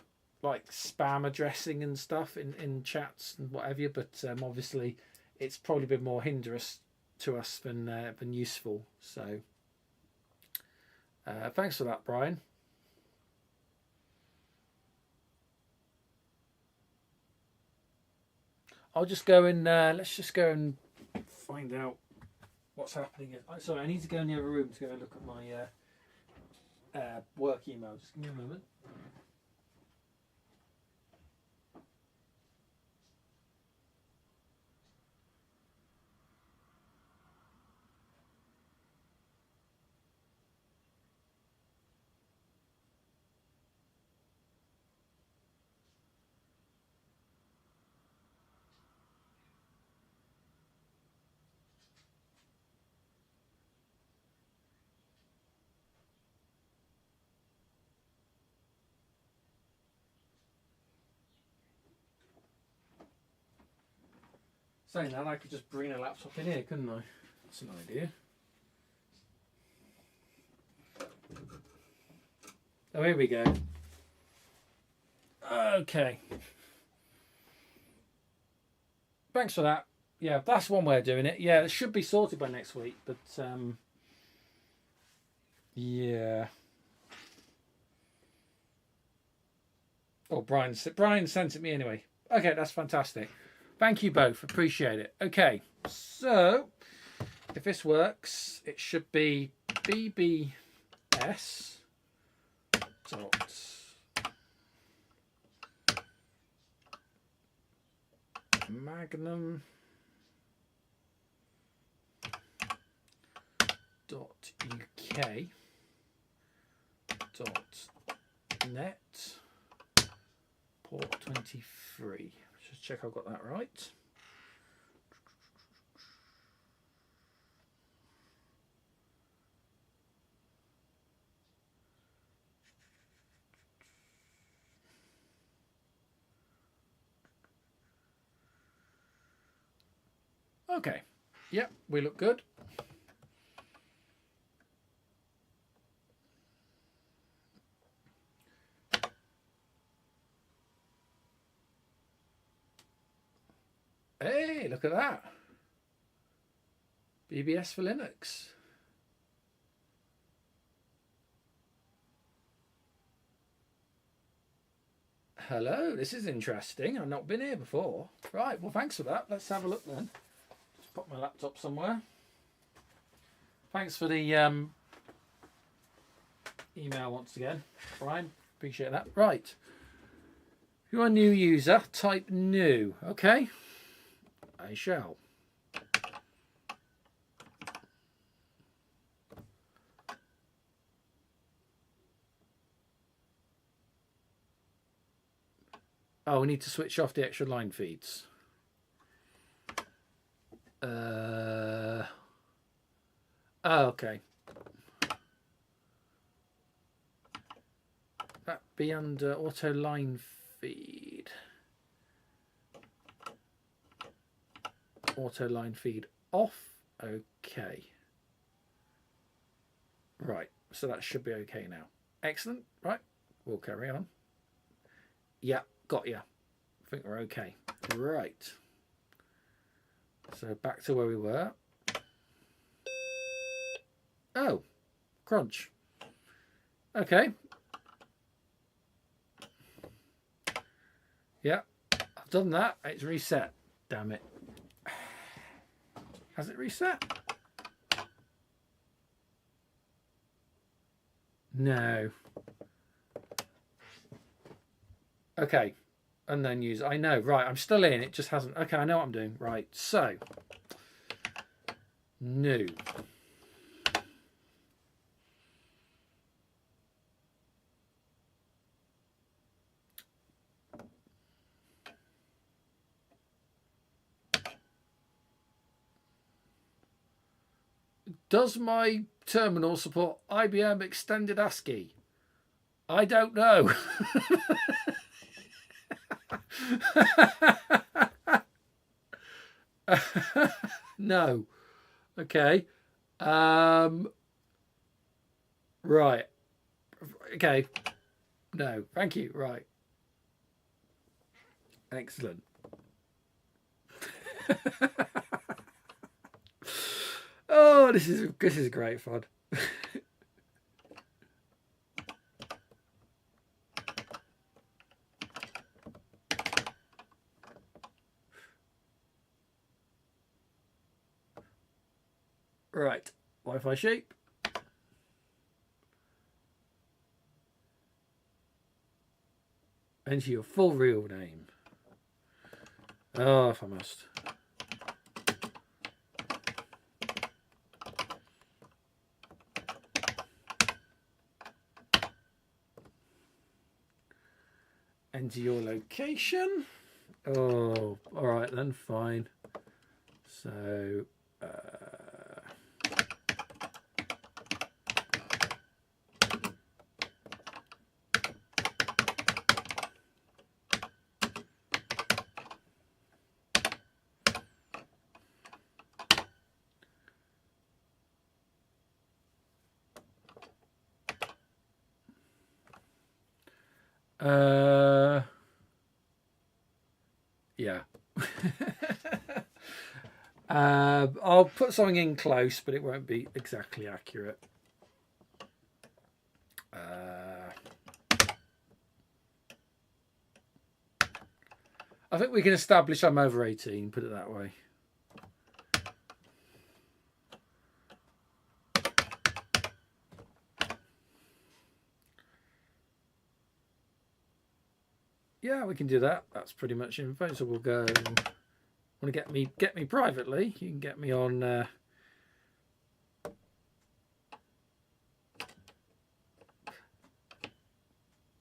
like spam addressing and stuff in chats and whatever. But obviously, it's probably been more hindrance to us than useful. So. Thanks for that, Brian. I'll just go and let's just go and find out what's happening. Sorry, I need to go in the other room to go look at my work email. Just give me a moment. Saying that, I could just bring a laptop in here, couldn't I? That's an idea. Oh, here we go. Okay. Thanks for that. Yeah, that's one way of doing it. Yeah, it should be sorted by next week, but yeah. Oh, Brian sent it me anyway. Okay, that's fantastic. Thank you both. Appreciate it. Okay, so if this works, it should be BBS dot Magnum dot UK dot net port 23. Just check I've got that right. Okay. Yep, we look good. Hey, look at that. BBS for Linux. hello. This is interesting. I've not been here before. Right, well, thanks for that. Let's have a look then. Just put my laptop somewhere. Thanks for the email once again, Brian. Appreciate that. Right. If you're a new user, type new. Okay. I shall. Oh, we need to switch off the extra line feeds. Oh, okay. That be under auto line feed. Auto line feed off. Okay. Right. So that should be okay now. Excellent. Right. We'll carry on. Yeah. Got you. I think we're okay. Right. So back to where we were. Oh, crunch. Okay. Yeah, I've done that. It's reset. Damn it. Has it reset? No. Okay. Unknown user. I know. Right. I'm still in. It just hasn't. Okay. I know what I'm doing. Right. So. New. Does my terminal support IBM Extended ASCII? I don't know. No. Okay. Right. Okay. No. Thank you. Right. Excellent. Oh, this is great fun. Right, Wi-Fi shape. Enter your full real name. Oh, if I must. Enter your location. Oh, all right then, fine. So, yeah. I'll put something in close, but it won't be exactly accurate. I think we can establish I'm over 18, put it that way. Yeah, we can do that. That's pretty much info. So we'll go. Want to get me privately? You can get me on.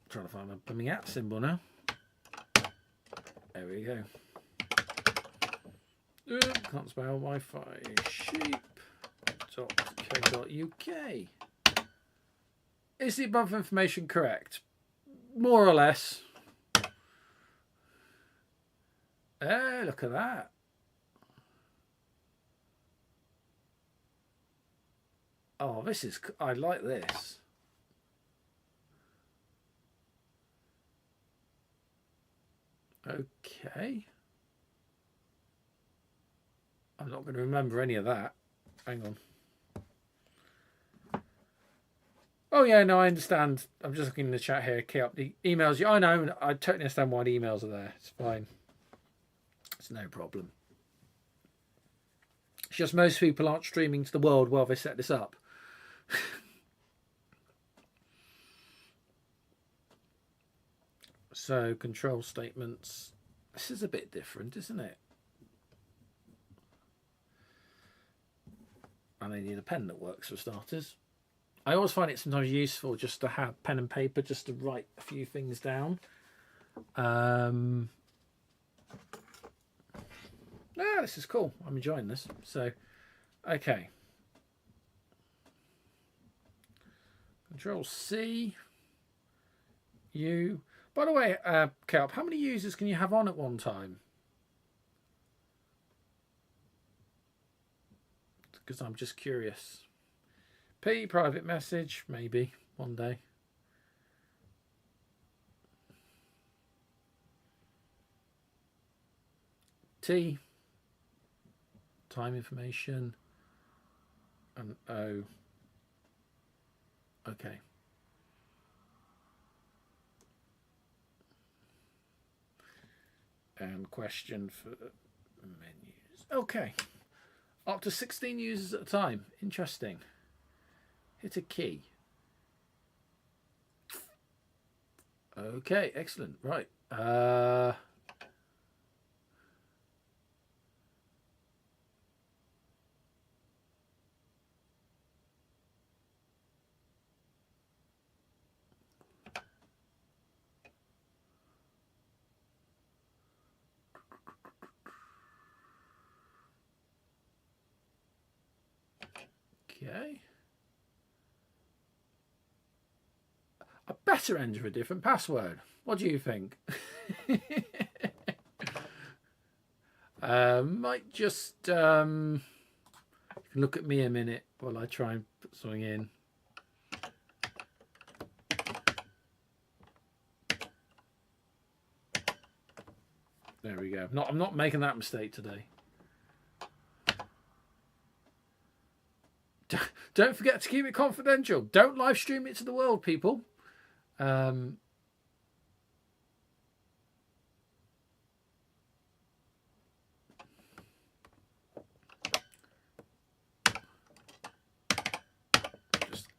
Trying to find my blooming @ symbol now. There we go. Can't spell Wi-Fi sheep.co.uk. Is the above information correct? More or less. Hey, look at that. Oh, this is... I like this. Okay. I'm not going to remember any of that. Hang on. Oh yeah, no, I understand. I'm just looking in the chat here. Key up the emails. I know. I totally understand why the emails are there. It's fine. It's no problem. It's just most people aren't streaming to the world while they set this up. So control statements. This is a bit different, isn't it? And I need a pen that works for starters. I always find it sometimes useful just to have pen and paper just to write a few things down. This is cool. I'm enjoying this. So, okay. Control C. U. By the way, Kelp, how many users can you have on at one time? Because I'm just curious. P, private message, maybe one day. T, time information, and O. Okay. And question for menus. Okay. Up to 16 users at a time. Interesting. Hit a key. Okay, excellent. Right. Okay. I better enter a different password. What do you think? Might just you can look at me a minute while I try and put something in. There we go. I'm not making that mistake today. Don't forget to keep it confidential. Don't live stream it to the world, people. Just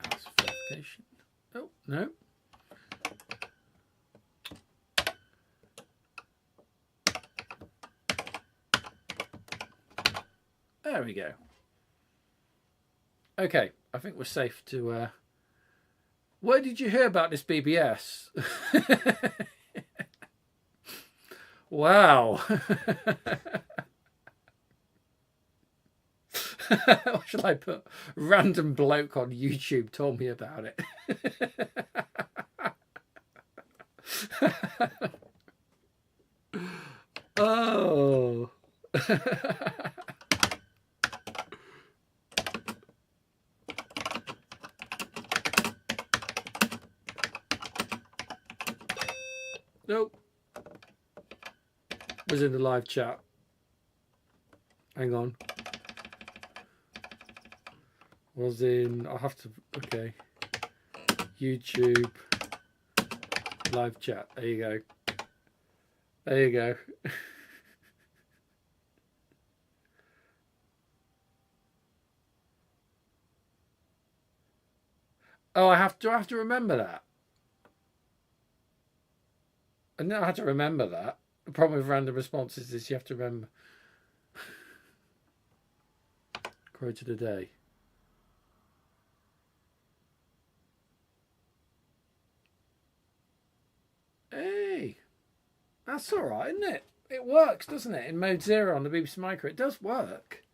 as verification. Oh, no. There we go. Okay, I think we're safe to... Where did you hear about this BBS? Wow. What should I put? Random bloke on YouTube told me about it. Oh. Nope. Was in the live chat. Hang on. Was in... I'll have to... Okay. YouTube. Live chat. There you go. There you go. Oh, do I have to remember that? I know how to remember that. The problem with random responses is you have to remember. Quote of the day. Hey, that's all right, isn't it? It works, doesn't it? In mode 0 on the BBC Micro, it does work.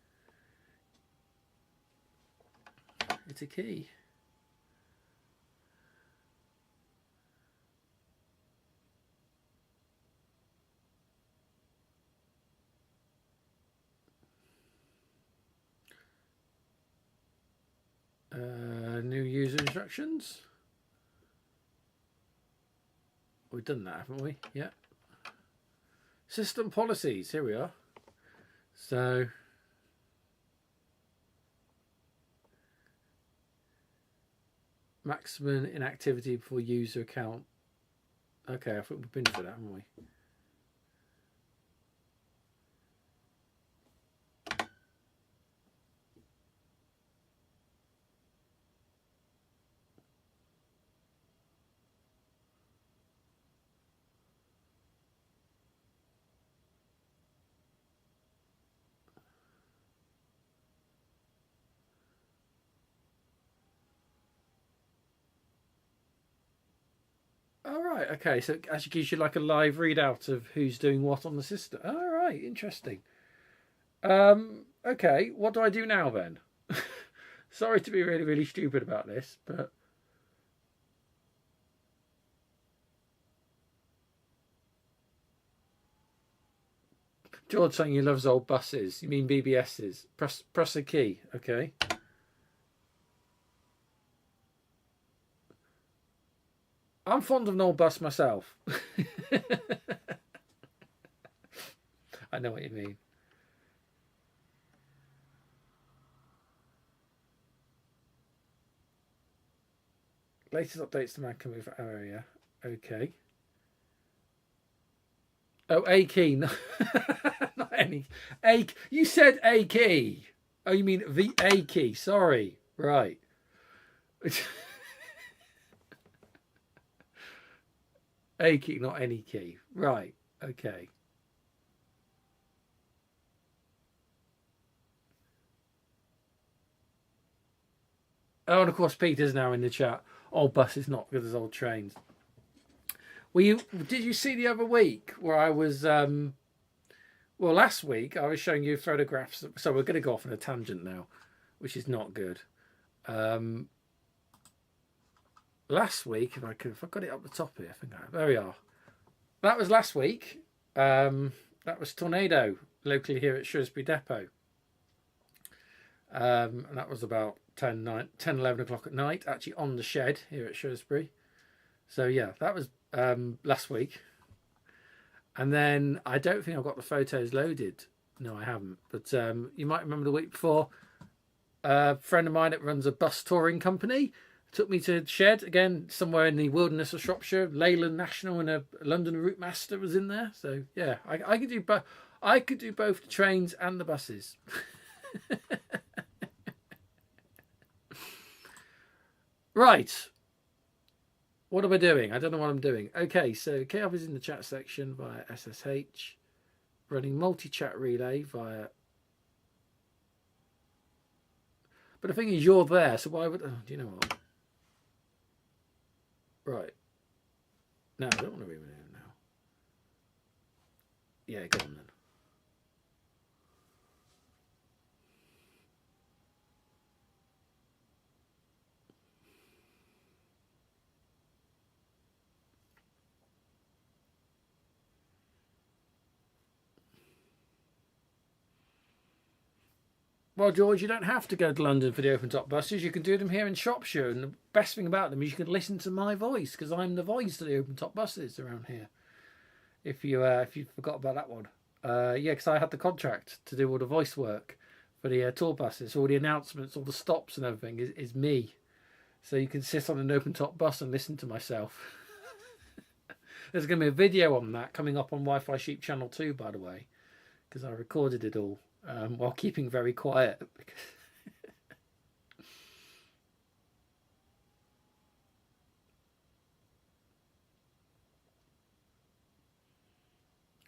It's a key. New user instructions. We've done that, haven't we? Yeah. System policies. Here we are. So Maximum inactivity before user account. Okay, I think we've been for that, haven't we? All right. Okay. So it actually gives you like a live readout of who's doing what on the system. All right. Interesting. Okay. What do I do now then? Sorry to be really, really stupid about this, but George saying he loves old buses. You mean BBSs? Press a key. Okay. I'm fond of an old bus myself. I know what you mean. Latest updates to Mac coming for area. Okay. Oh, a key. Not any. A. You said a key. Oh, you mean the a key. Sorry. Right. A key, not any key. Right. Okay. Oh, and of course Peter's now in the chat. Old buses not good as old trains. Did you see the other week where I was well, last week I was showing you photographs, so we're gonna go off on a tangent now, which is not good. Last week, if I've got it up the top here, I think there we are. That was last week. That was Tornado, locally here at Shrewsbury Depot. And that was about 10, 11 o'clock at night, actually on the shed here at Shrewsbury. So yeah, that was last week. And then I don't think I've got the photos loaded. No, I haven't. But you might remember the week before, a friend of mine that runs a bus touring company took me to shed, again, somewhere in the wilderness of Shropshire. Leyland National and a London Route Master was in there. So yeah, I could do both. I could do both the trains and the buses. Right. What am I doing? I don't know what I'm doing. Okay, so KF is in the chat section via SSH. Running multi-chat relay via... But the thing is, you're there, so why would... Oh, do you know what? Right. No, I don't want to remove it now. Yeah, go on then. Well, George, you don't have to go to London for the open top buses. You can do them here in Shropshire. And the best thing about them is you can listen to my voice, because I'm the voice to the open top buses around here. If you forgot about that one. Yeah, because I had the contract to do all the voice work for the tour buses. All the announcements, all the stops and everything is me. So you can sit on an open top bus and listen to myself. There's going to be a video on that coming up on Wi-Fi Sheep Channel 2, by the way, because I recorded it all. While keeping very quiet.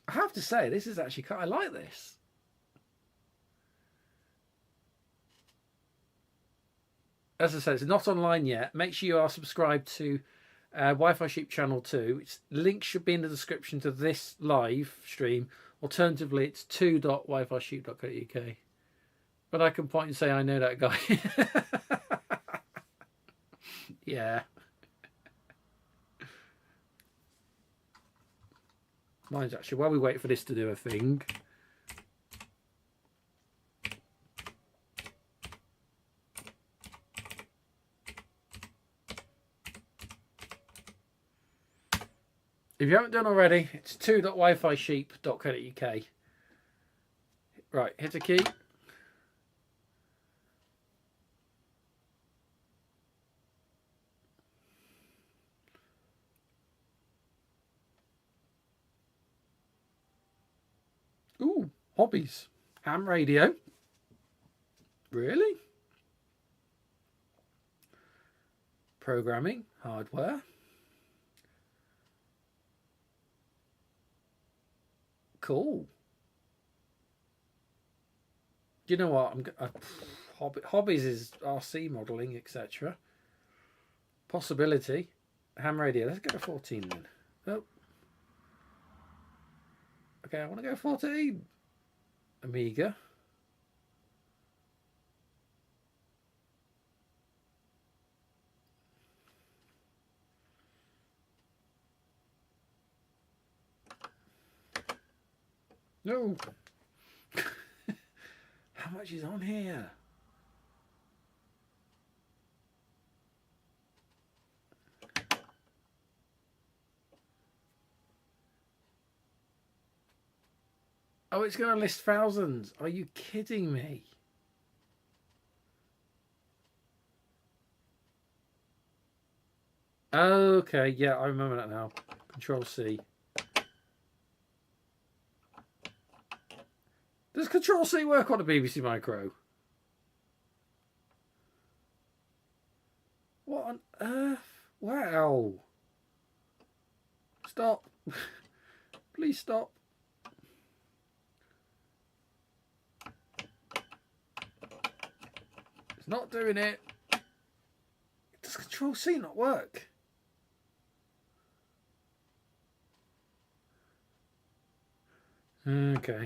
I have to say, this is actually I like this. As I said, it's not online yet. Make sure you are subscribed to Wi-Fi Sheep Channel 2. Link should be in the description to this live stream. Alternatively, it's 2.wifisheep.co.uk. But I can point and say I know that guy. Yeah. Mine's actually, while we wait for this to do a thing. If you haven't done already, it's 2.wifisheep.co.uk. Right, hit a key. Hobbies. Ham radio. Really? Programming. Hardware. Cool. You know what? Hobbies is RC modelling, etc. Possibility. Ham radio. Let's go to 14 then. Oh. Okay, I want to go 14. Amiga. No. How much is on here? Oh, it's going to list thousands. Are you kidding me? Okay, yeah, I remember that now. Control C. Does Control C work on a BBC Micro? What on earth? Wow. Stop. Please stop. It's not doing it. Does Control C not work? Okay.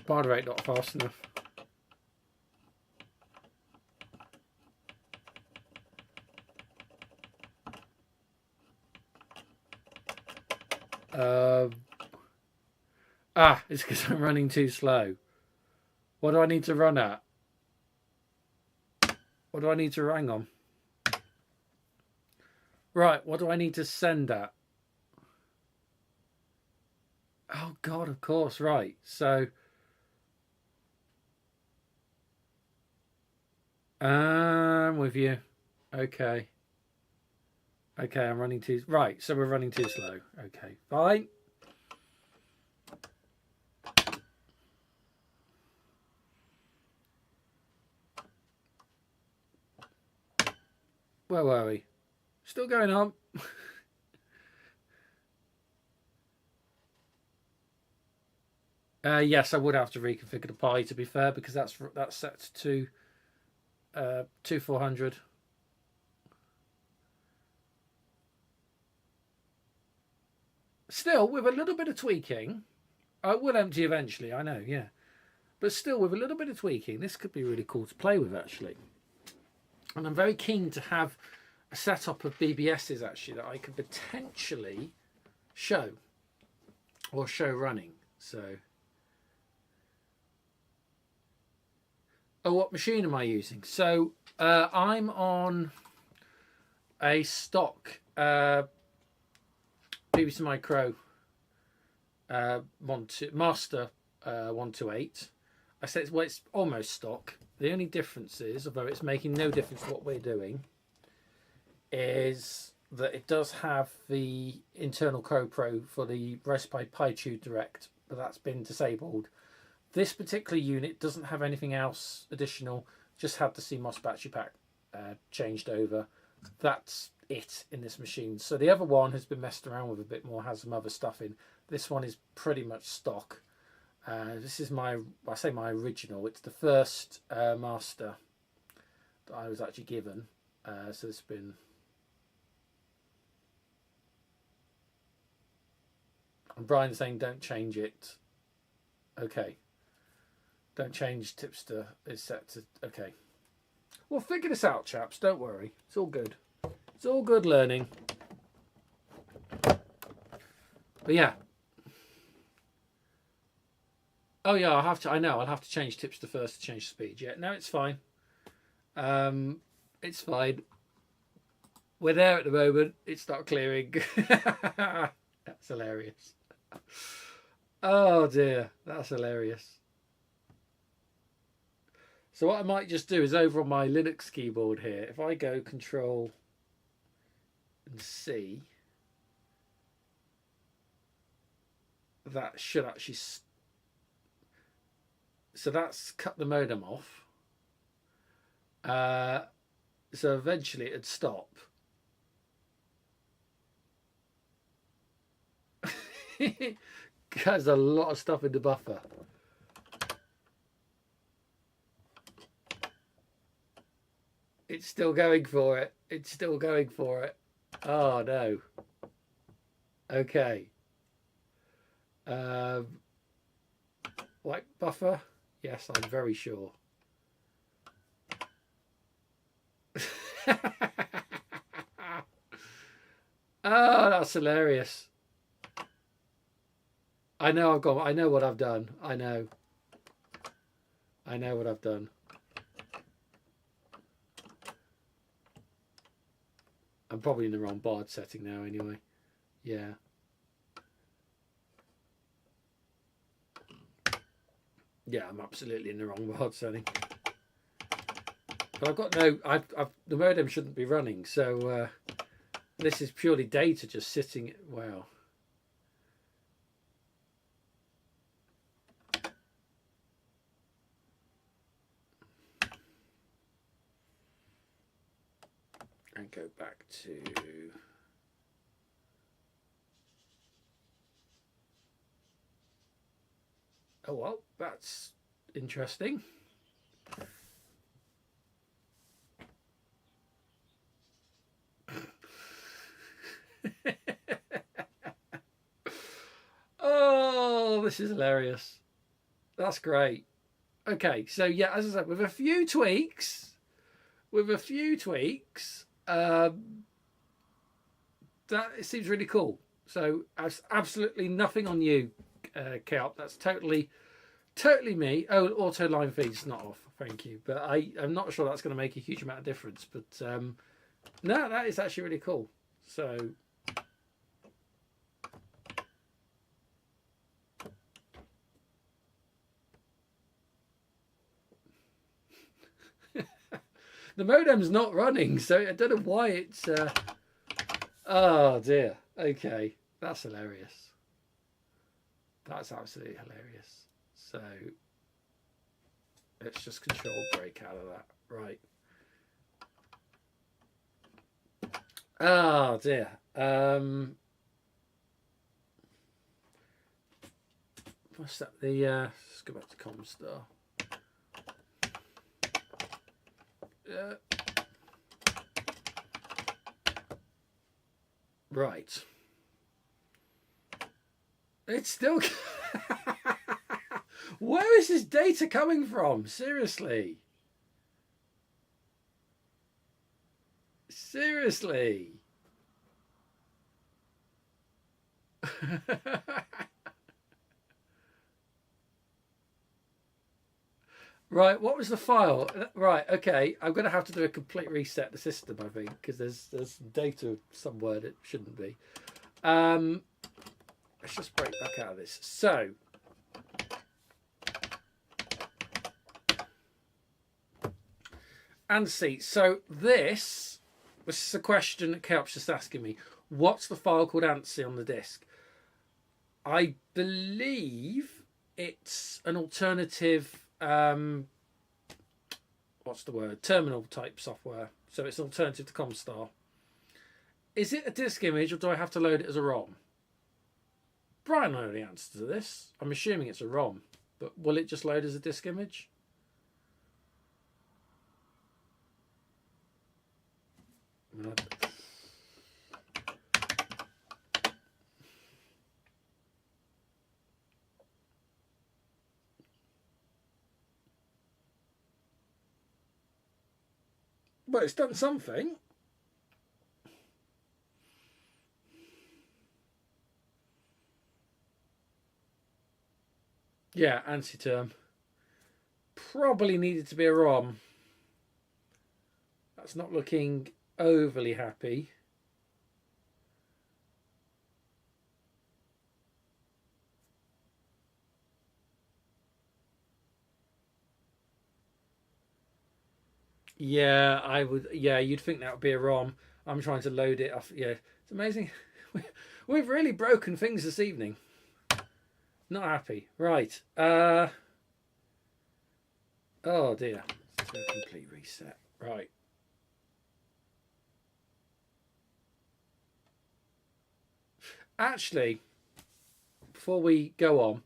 Baud rate not fast enough. It's because I'm running too slow. What do I need to run at? What do I need to hang on? Right, what do I need to send at? Oh God, of course, right. So I'm with you. Okay. Okay, I'm running too... Right, so we're running too slow. Okay, fine. Where were we? Still going on. Yes, I would have to reconfigure the Pi, to be fair, because that's set to 2400. Still, with a little bit of tweaking, I will empty eventually, I know, yeah. But still, with a little bit of tweaking, this could be really cool to play with, actually. And I'm very keen to have a setup of BBSs, actually, that I could potentially show. Or show running, so... Oh, what machine am I using? So, I'm on a stock BBC Micro Master 128. I said it's almost stock. The only difference is, although it's making no difference to what we're doing, is that it does have the internal CoPro for the Raspberry Pi Tube Direct, but that's been disabled. This particular unit doesn't have anything else additional, just had the CMOS battery pack changed over. That's it in this machine. So the other one has been messed around with a bit more, has some other stuff in. This one is pretty much stock. This is my original. It's the first master that I was actually given. So it's been... And Brian's saying don't change it. Okay. Don't change Tipster. It's set to... Okay. We'll figure this out, chaps. Don't worry. It's all good. It's all good learning. But yeah. Oh yeah, I'll have to... I know. I'll have to change Tipster first to change speed. Yeah, no, it's fine. It's fine. We're there at the moment. It's not clearing. That's hilarious. Oh dear. That's hilarious. So what I might just do is over on my Linux keyboard here, if I go Control and C, that should actually... So that's cut the modem off. So eventually it'd stop. There's a lot of stuff in the buffer. It's still going for it. It's still going for it. Oh no. Okay. White buffer? Yes, I'm very sure. Oh, that's hilarious. I know I know what I've done. I know what I've done. I'm probably in the wrong baud setting now anyway. Yeah. Yeah, I'm absolutely in the wrong baud setting. But I've got no... the modem shouldn't be running, so this is purely data just sitting... Wow. And go back to... Oh, well, that's interesting. Oh, this is hilarious. That's great. Okay, so yeah, as I said, with a few tweaks, that it seems really cool. So absolutely nothing on you, Kelp. That's totally me. Oh, auto line feed's not off. Thank you. But I'm not sure that's going to make a huge amount of difference. But no, that is actually really cool. So the modem's not running, so I don't know why it's... Oh, dear. Okay. That's hilarious. That's absolutely hilarious. So let's just control break out of that. Right. Oh, dear. What's that? Let's go back to Comstar. Right. It's still... Where is this data coming from? Seriously. Seriously. Right, what was the file? Right, okay, I'm going to have to do a complete reset of the system, I think, because there's some data somewhere that shouldn't be. Let's just break back out of this. So, and see, so this is a question that Kelp's just asking me. What's the file called ANSI on the disk? I believe it's an alternative... what's the word? Terminal type software. So it's an alternative to Comstar. Is it a disk image or do I have to load it as a ROM? Brian will know the answer to this. I'm assuming it's a ROM, but will it just load as a disk image? Well, it's done something. Yeah, ANSI term. Probably needed to be a ROM. That's not looking overly happy. Yeah, I would. Yeah, you'd think that would be a ROM. I'm trying to load it off. Yeah, it's amazing. We've really broken things this evening. Not happy. Right. Oh dear. Let's do a complete reset. Right. Actually, before we go on,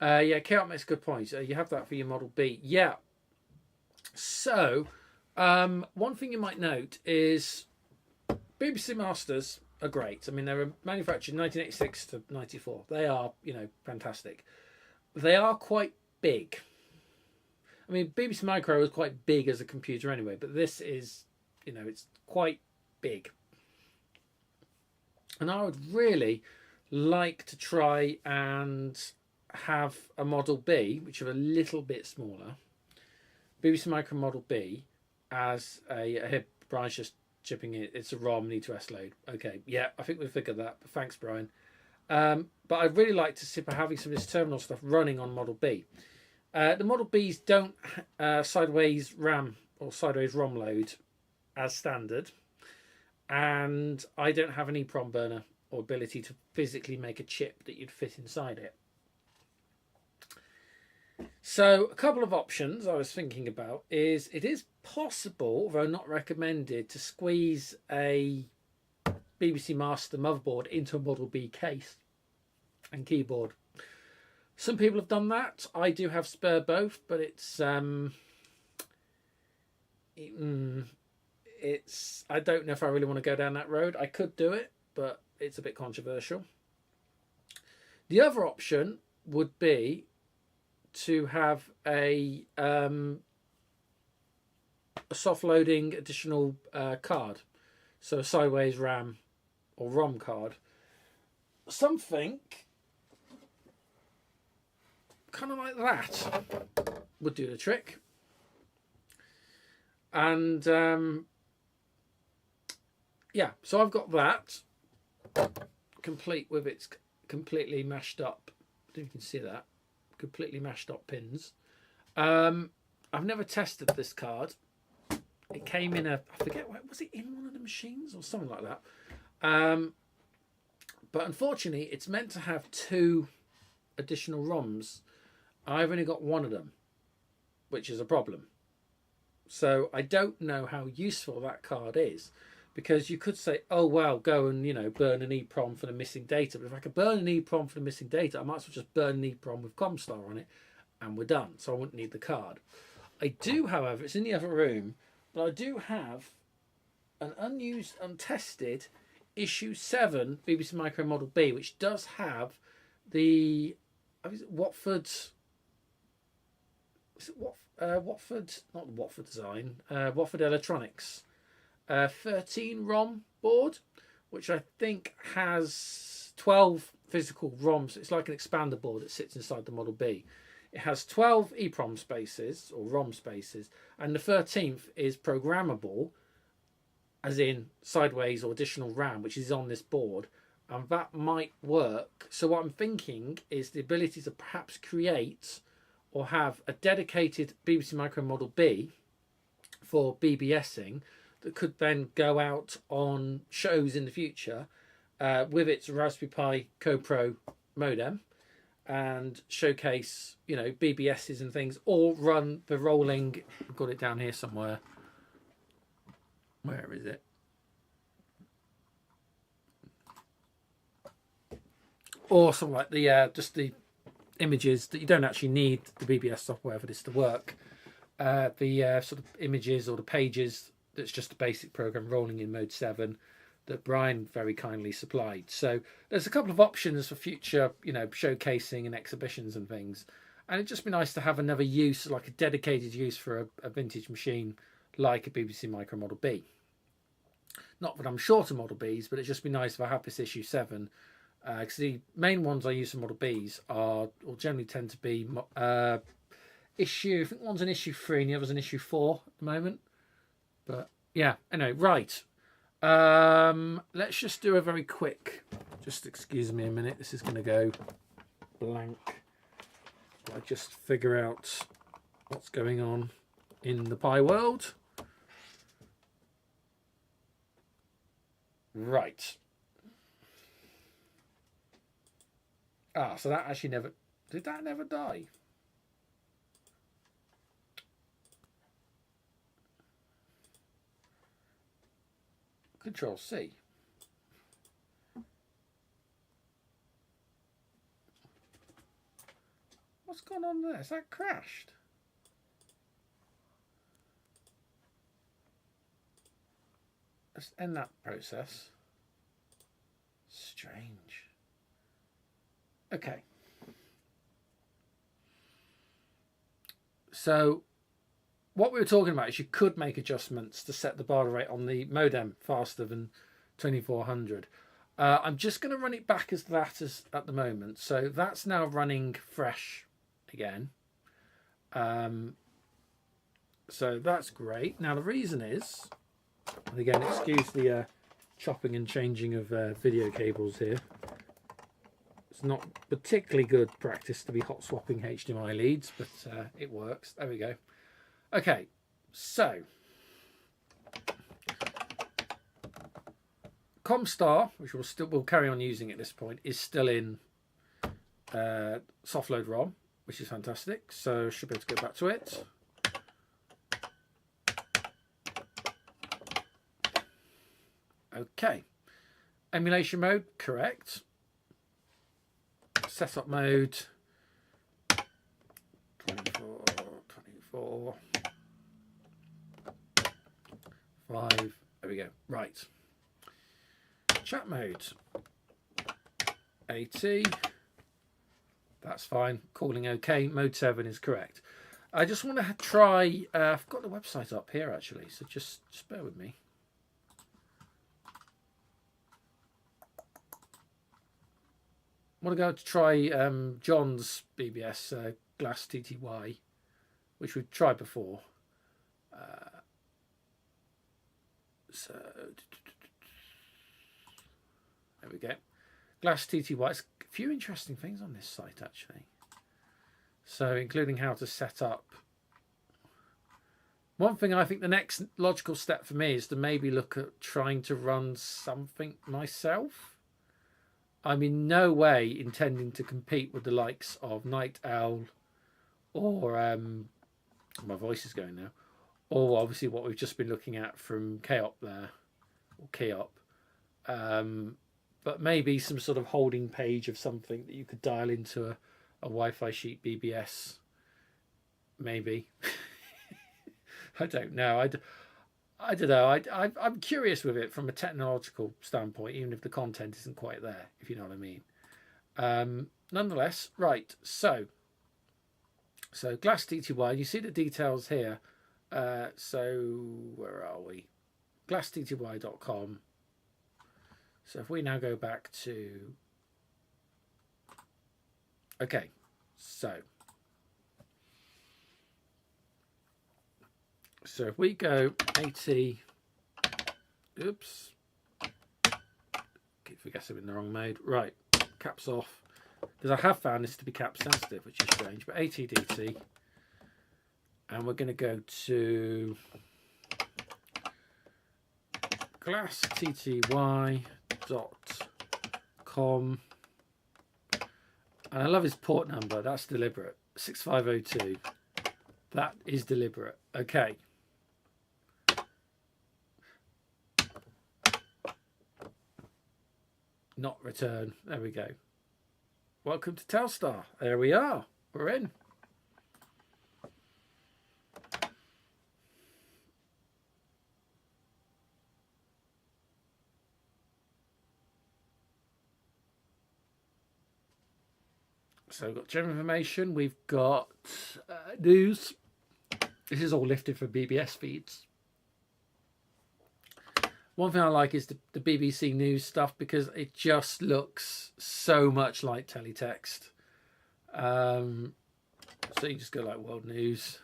yeah, Chaos makes a good point. You have that for your Model B. Yeah. So, one thing you might note is BBC Masters are great. I mean, they were manufactured 1986 to 94. They are, fantastic. They are quite big. I mean, BBC Micro is quite big as a computer anyway, but this is, it's quite big. And I would really like to try and have a Model B, which are a little bit smaller. BBC Micro Model B as a Brian's just chipping it. It's a ROM, need to S-load. Okay, yeah, I think we've figured that. But thanks, Brian. But I'd really like to see having some of this terminal stuff running on Model B. The Model Bs don't sideways RAM or sideways ROM load as standard. And I don't have an EEPROM burner or ability to physically make a chip that you'd fit inside it. So a couple of options I was thinking about is it is possible, although not recommended, to squeeze a BBC Master motherboard into a Model B case and keyboard. Some people have done that. I do have spare both, but it's I don't know if I really want to go down that road. I could do it, but it's a bit controversial. The other option would be to have a soft loading additional card, so a sideways RAM or ROM card, something kind of like that would do the trick. And yeah, so I've got that complete with its completely mashed up. I don't know if you can see that. Completely mashed up pins. I've never tested this card. It came in I forget, was it in one of the machines or something like that? But unfortunately, it's meant to have 2 additional ROMs. I've only got one of them, which is a problem. So I don't know how useful that card is, because you could say, oh, well, go and, burn an EEPROM for the missing data. But if I could burn an EEPROM for the missing data, I might as well just burn an EEPROM with Comstar on it and we're done. So I wouldn't need the card. I do, however, it's in the other room, but I do have an unused, untested issue 7 BBC Micro Model B, which does have the Watford... Watford, not the Watford design, Watford Electronics 13 ROM board, which I think has 12 physical ROMs. It's like an expander board that sits inside the Model B. It has 12 EEPROM spaces or ROM spaces, and the 13th is programmable, as in sideways or additional RAM, which is on this board, and that might work. So what I'm thinking is the ability to perhaps create or have a dedicated BBC Micro Model B for BBSing that could then go out on shows in the future with its Raspberry Pi Co-Pro modem and showcase, BBSs and things, or run the rolling... I've got it down here somewhere. Where is it? Or something like the just the images that you don't actually need the BBS software for this to work. The sort of images or the pages that's just a basic program rolling in mode 7 that Brian very kindly supplied. So there's a couple of options for future, showcasing and exhibitions and things. And it'd just be nice to have another use, like a dedicated use for a vintage machine like a BBC Micro Model B. Not that I'm short of Model Bs, but it'd just be nice if I had this issue 7. Because the main ones I use for Model Bs will generally tend to be issue... I think one's an issue 3 and the other's an issue 4 at the moment. But yeah, anyway, right. Let's just do a very quick... Just excuse me a minute. This is going to go blank. I just figure out what's going on in the Pi world. Right. So that actually never... Did that never die? Control C. What's gone on there? Has that crashed? Let's end that process. Strange. Okay. So what we were talking about is you could make adjustments to set the baud rate on the modem faster than 2400. I'm just going to run it back as that as at the moment. So that's now running fresh again. So that's great. Now the reason is, and again, excuse the chopping and changing of video cables here. It's not particularly good practice to be hot swapping HDMI leads, but it works. There we go. Okay, so Comstar, which we'll carry on using at this point, is still in soft load ROM, which is fantastic. So should be able to go back to it. Okay, emulation mode, correct. Setup mode, 24, 5, there we go, right. Chat mode, AT, that's fine, calling OK, mode 7 is correct. I just want to try, I've got the website up here actually, so just bear with me. I want to go to try John's BBS Glass TTY, which we've tried before. So there we go. Glass TTY. It's a few interesting things on this site actually. So including how to set up. One thing I think the next logical step for me is to maybe look at trying to run something myself. I'm in no way intending to compete with the likes of Night Owl or my voice is going now, or obviously what we've just been looking at from Keop there, or Keop, but maybe some sort of holding page of something that you could dial into a Wi-Fi sheet BBS, maybe. I don't know. I don't know. I'm curious with it from a technological standpoint, even if the content isn't quite there, if you know what I mean. Nonetheless, right. So Glass TTY. You see the details here. So where are we? GlassTTY.com. So if we now go back to, okay, so if we go AT, oops, keep forgetting in the wrong mode, right, caps off, because I have found this to be cap sensitive, which is strange, but ATDT, and we're going to go to GlassTTY.com, and I love his port number, that's deliberate, 6502, that is deliberate, okay. Not return. There we go. Welcome to Telstar. There we are. We're in. So we've got general information. We've got news. This is all lifted from BBS feeds. One thing I like is the BBC News stuff because it just looks so much like teletext. So you just go like World News.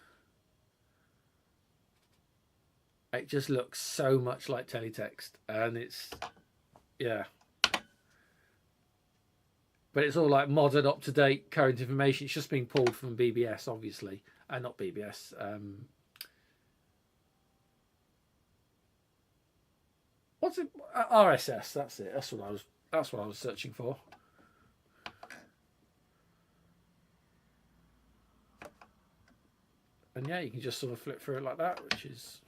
It just looks so much like teletext, and it's, yeah. But it's all like modern, up-to-date, current information. It's just being pulled from BBS, obviously, and not BBS. What's it? RSS. That's it. That's what I was searching for. And yeah, you can just sort of flip through it like that, which is...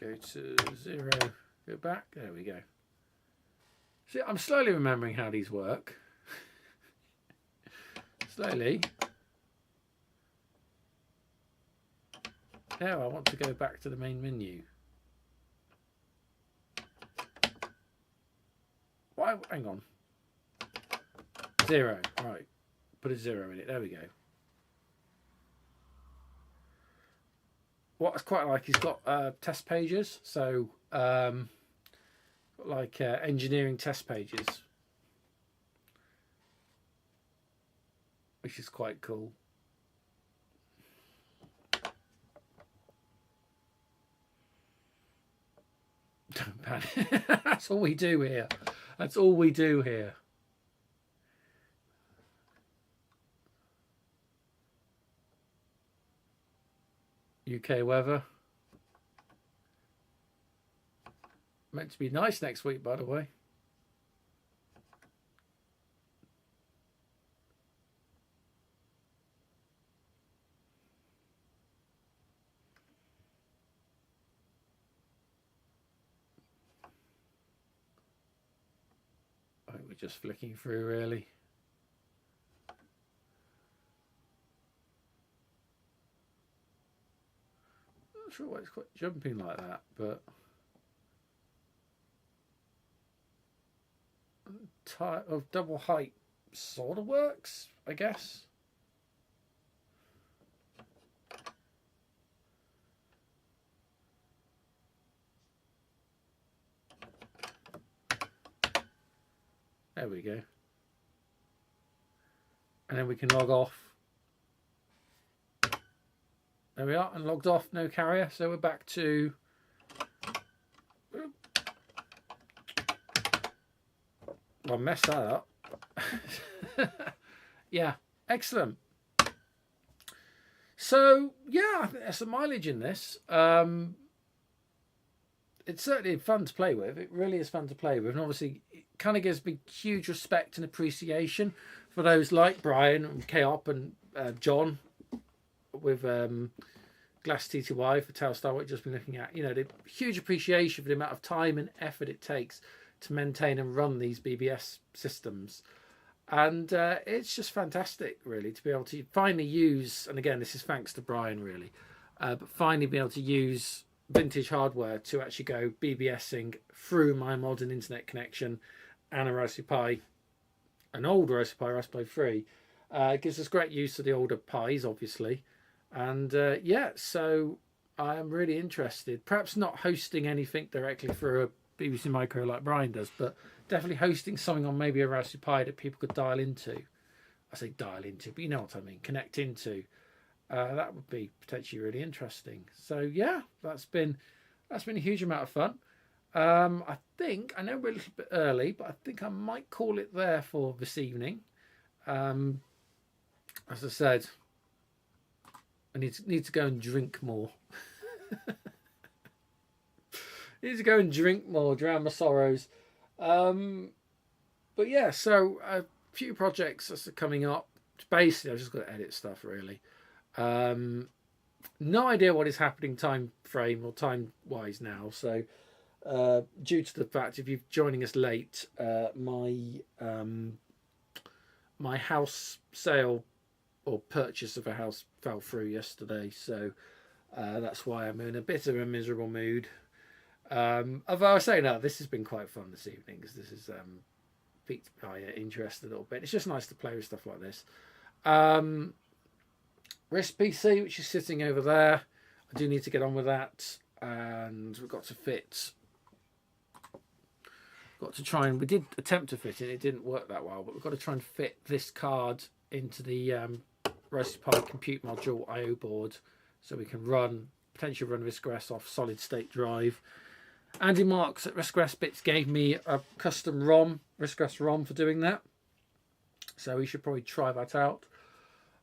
Go to 0, go back, there we go. See, I'm slowly remembering how these work. Slowly. Now I want to go back to the main menu. Why? Hang on. 0, right. Put a 0 in it, there we go. What I quite like, he's got test pages, so like engineering test pages, which is quite cool. Don't panic. That's all we do here. That's all we do here. UK weather. Meant to be nice next week, by the way. I think we're just flicking through, really. Not sure why it's quite jumping like that, but type of double height sort of works, I guess. There we go. And then we can log off. There we are, and logged off, no carrier. So we're back to... I messed that up. Yeah, excellent. So, yeah, I think there's some mileage in this. It's certainly fun to play with. It really is fun to play with. And obviously, it kind of gives me huge respect and appreciation for those like Brian and K-Op and John with Glass TTY for Telstar, what we've just been looking at. You know, the huge appreciation for the amount of time and effort it takes to maintain and run these BBS systems. And it's just fantastic, really, to be able to finally use, and again, this is thanks to Brian, really, but finally be able to use vintage hardware to actually go BBSing through my modern internet connection and a Raspberry Pi, an old Raspberry Pi, Raspberry 3. It gives us great use of the older Pis, obviously. And yeah, so I am really interested. Perhaps not hosting anything directly through a BBC Micro like Brian does, but definitely hosting something on maybe a Raspberry Pi that people could dial into. I say dial into, but you know what I mean, connect into. That would be potentially really interesting. So yeah, that's been a huge amount of fun. I think, I know we're a little bit early, but I think I might call it there for this evening. As I said, I need to go and drink more. Need to go and drink more, drown my sorrows. But yeah, so a few projects that's coming up. Basically, I've just got to edit stuff, really. No idea what is happening time frame or time wise now. So due to the fact, if you're joining us late, my house sale or purchase of a house fell through yesterday. So that's why I'm in a bit of a miserable mood. Although I say no, this has been quite fun this evening, because this has piqued my interest a little bit. It's just nice to play with stuff like this. Wrist PC, which is sitting over there, I do need to get on with that, and we've got to try and, we did attempt to fit it didn't work that well, but we've got to try and fit this card into the Raspberry Pi compute module IO board, so we can potentially run RISC-OS off solid state drive. Andy Marks at RISC-OS Bits gave me a custom ROM, RISC-OS ROM, for doing that, so we should probably try that out.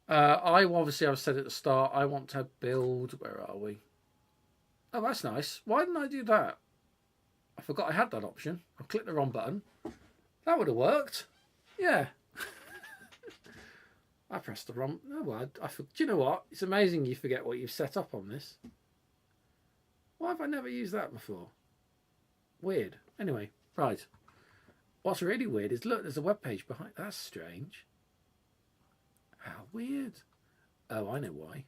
I've said at the start, I want to build, where are we? Oh, that's nice. Why didn't I do that? I forgot I had that option. I clicked the wrong button. That would have worked. Yeah. I pressed the wrong. Oh, well, do you know what? It's amazing you forget what you've set up on this. Why have I never used that before? Weird. Anyway, right. What's really weird is, look, there's a web page behind. That's strange. How weird. Oh, I know why.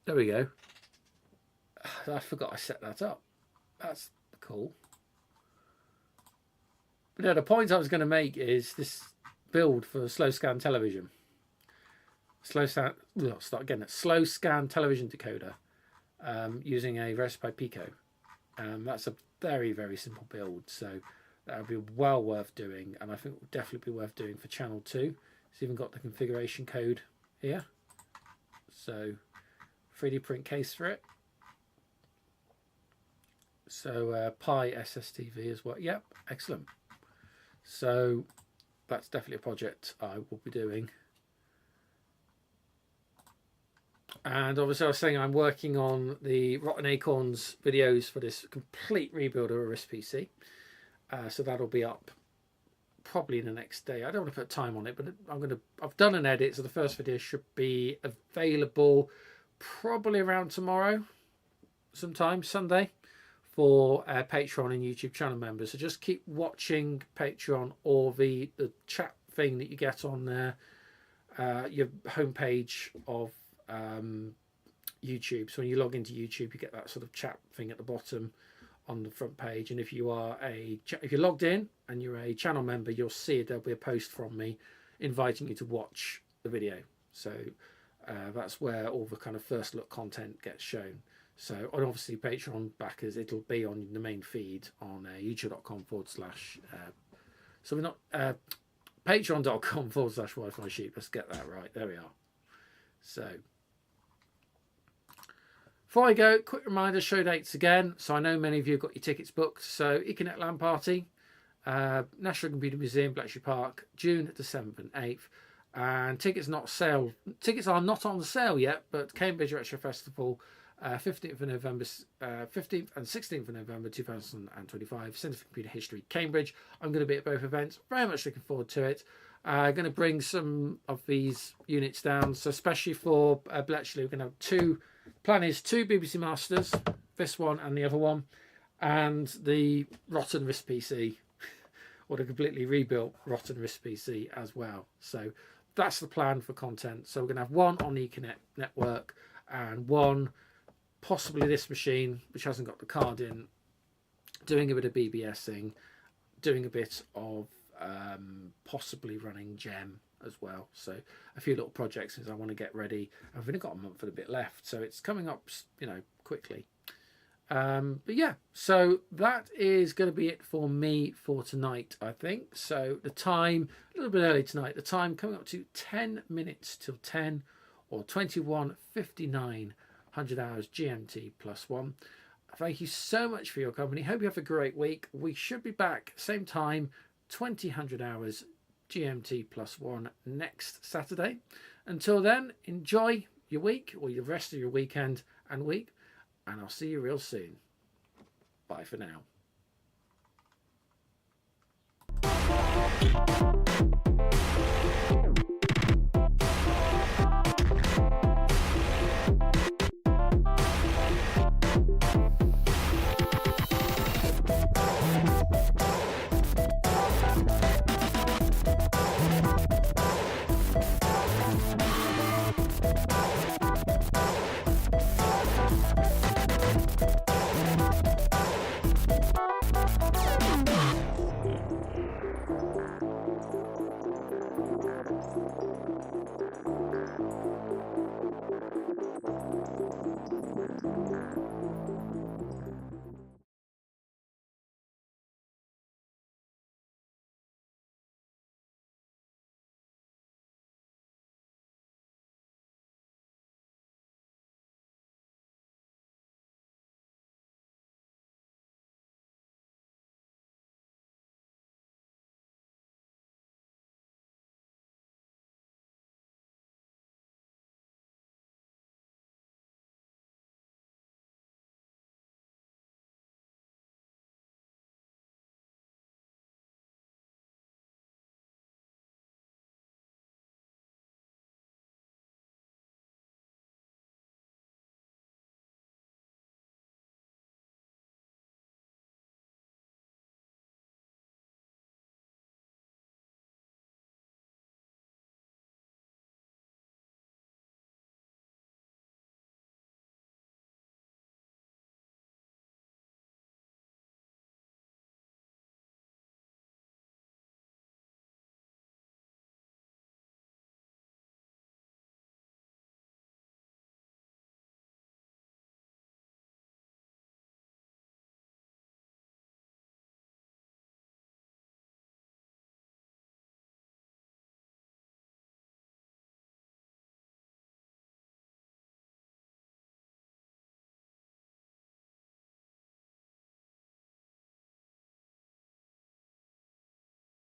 There we go. I forgot I set that up. That's cool. But no, the point I was going to make is this build for slow scan television. Slow scan television decoder using a Raspberry Pi Pico. That's a very, very simple build, so that would be well worth doing, and I think it would definitely be worth doing for channel 2. It's even got the configuration code here, so 3D print case for it. So Pi SSTV as well. Yep, excellent. So that's definitely a project I will be doing. And obviously I was saying I'm working on the Rotten Acorns videos for this complete rebuild of a RISC PC. So that'll be up probably in the next day. I don't want to put time on it, but I've done an edit, so the first video should be available probably around tomorrow, sometime Sunday, for Patreon and YouTube channel members. So just keep watching Patreon or the chat thing that you get on there, your homepage of YouTube. So when you log into YouTube, you get that sort of chat thing at the bottom on the front page. And if you are if you're logged in and you're a channel member, you'll see there'll be a post from me inviting you to watch the video. So that's where all the kind of first look content gets shown. So, and obviously Patreon backers, it'll be on the main feed on youtube.com/ so we're not patreon.com/ Wi-Fi sheep. Let's get that right. There we are. So before I go, quick reminder, show dates again. So I know many of you have got your tickets booked. So Econet LAN Party, National Computer Museum, Bletchley Park, June the 7th and 8th. And tickets are not on sale yet, but Cambridge Retro Festival, 15th of November, 15th and 16th of November 2025, Centre for Computer History, Cambridge. I'm going to be at both events. Very much looking forward to it. I'm going to bring some of these units down. So especially for Bletchley, we're going to have two BBC Masters, this one and the other one, and the rotten RISC PC, or the completely rebuilt rotten RISC PC as well. So that's the plan for content. So we're going to have one on the Econet network and one, possibly this machine, which hasn't got the card in, doing a bit of BBSing, doing a bit of possibly running Gem as well. So a few little projects as I want to get ready. I've only got a month and a bit left, so it's coming up, quickly. But yeah, so that is going to be it for me for tonight, I think. So the time, a little bit early tonight, the time coming up to 10 minutes till 10, or 21:59, 100 hours GMT +1. Thank you so much for your company. Hope you have a great week. We should be back same time, 2000 hours GMT +1 next Saturday. Until then, enjoy your week or the rest of your weekend and week, and I'll see you real soon. Bye for now.